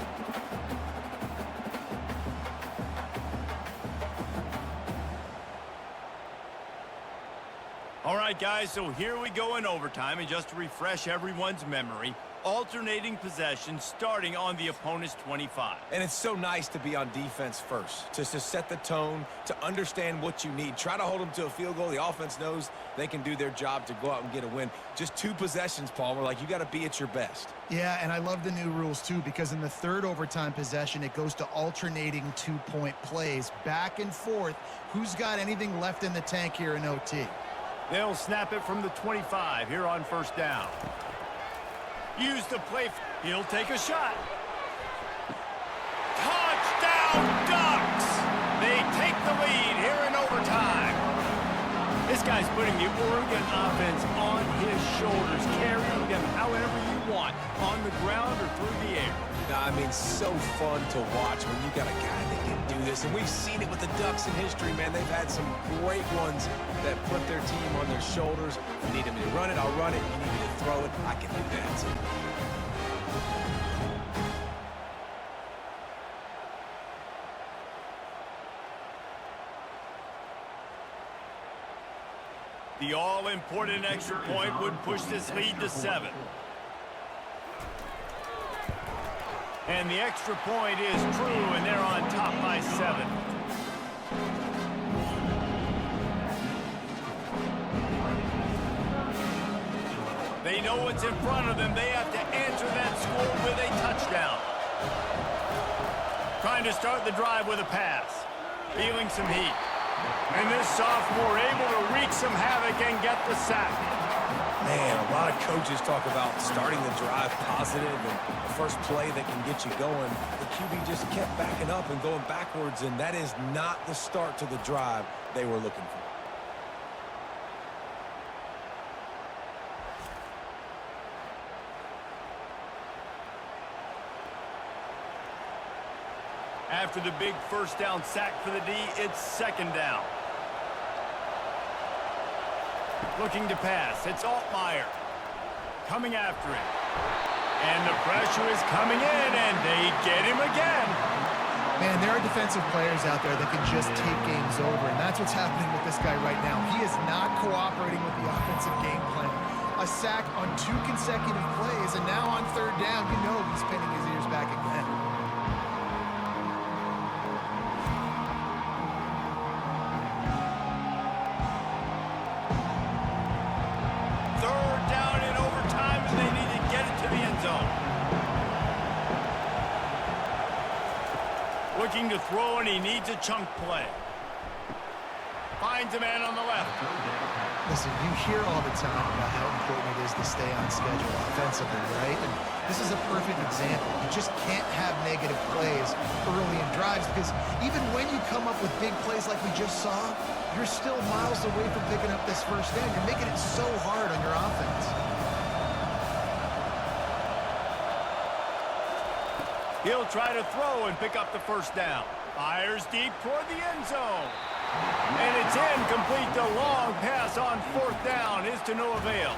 All right, guys, so here we go in overtime, and just to refresh everyone's memory, alternating possession starting on the opponent's 25. And it's so nice to be on defense first, to set the tone, to understand what you need. Try to hold them to a field goal. The offense knows they can do their job to go out and get a win. Just 2 possessions, Palmer. Like, you got to be at your best. Yeah, and I love the new rules, too, because in the third overtime possession, it goes to alternating 2-point plays, back and forth. Who's got anything left in the tank here in OT? They'll snap it from the 25 here on first down. Use the play. He'll take a shot. Touchdown Ducks! They take the lead here in overtime. This guy's putting the Oregon offense on his shoulders, carrying them however you want, on the ground or through the air. I mean, so fun to watch when you got a guy that can do this. And we've seen it with the Ducks in history, man. They've had some great ones that put their team on their shoulders. If you need me to run it, I'll run it. You need me to throw it, I can do that. The all-important extra point would push this lead to 7. And the extra point is true, and they're on top by 7. They know what's in front of them. They have to answer that score with a touchdown. Trying to start the drive with a pass. Feeling some heat. And this sophomore able to wreak some havoc and get the sack. Man, a lot of coaches talk about starting the drive positive and the first play that can get you going. The QB just kept backing up and going backwards, and that is not the start to the drive they were looking for. After the big first down sack for the D, it's second down. Looking to pass. It's Altmaier. Coming after it. And the pressure is coming in, and they get him again. Man, there are defensive players out there that can just take games over, and that's what's happening with this guy right now. He is not cooperating with the offensive game plan. A sack on 2 consecutive plays, and now on third down, you know he's pinning his ears back again. Looking to throw, and he needs a chunk play. Finds a man on the left. Listen, you hear all the time about how important it is to stay on schedule offensively, right? And this is a perfect example. You just can't have negative plays early in drives, because even when you come up with big plays like we just saw, you're still miles away from picking up this first down. You're making it so hard on your offense. He'll try to throw and pick up the first down. Fires deep toward the end zone. And it's incomplete. The long pass on fourth down is to no avail.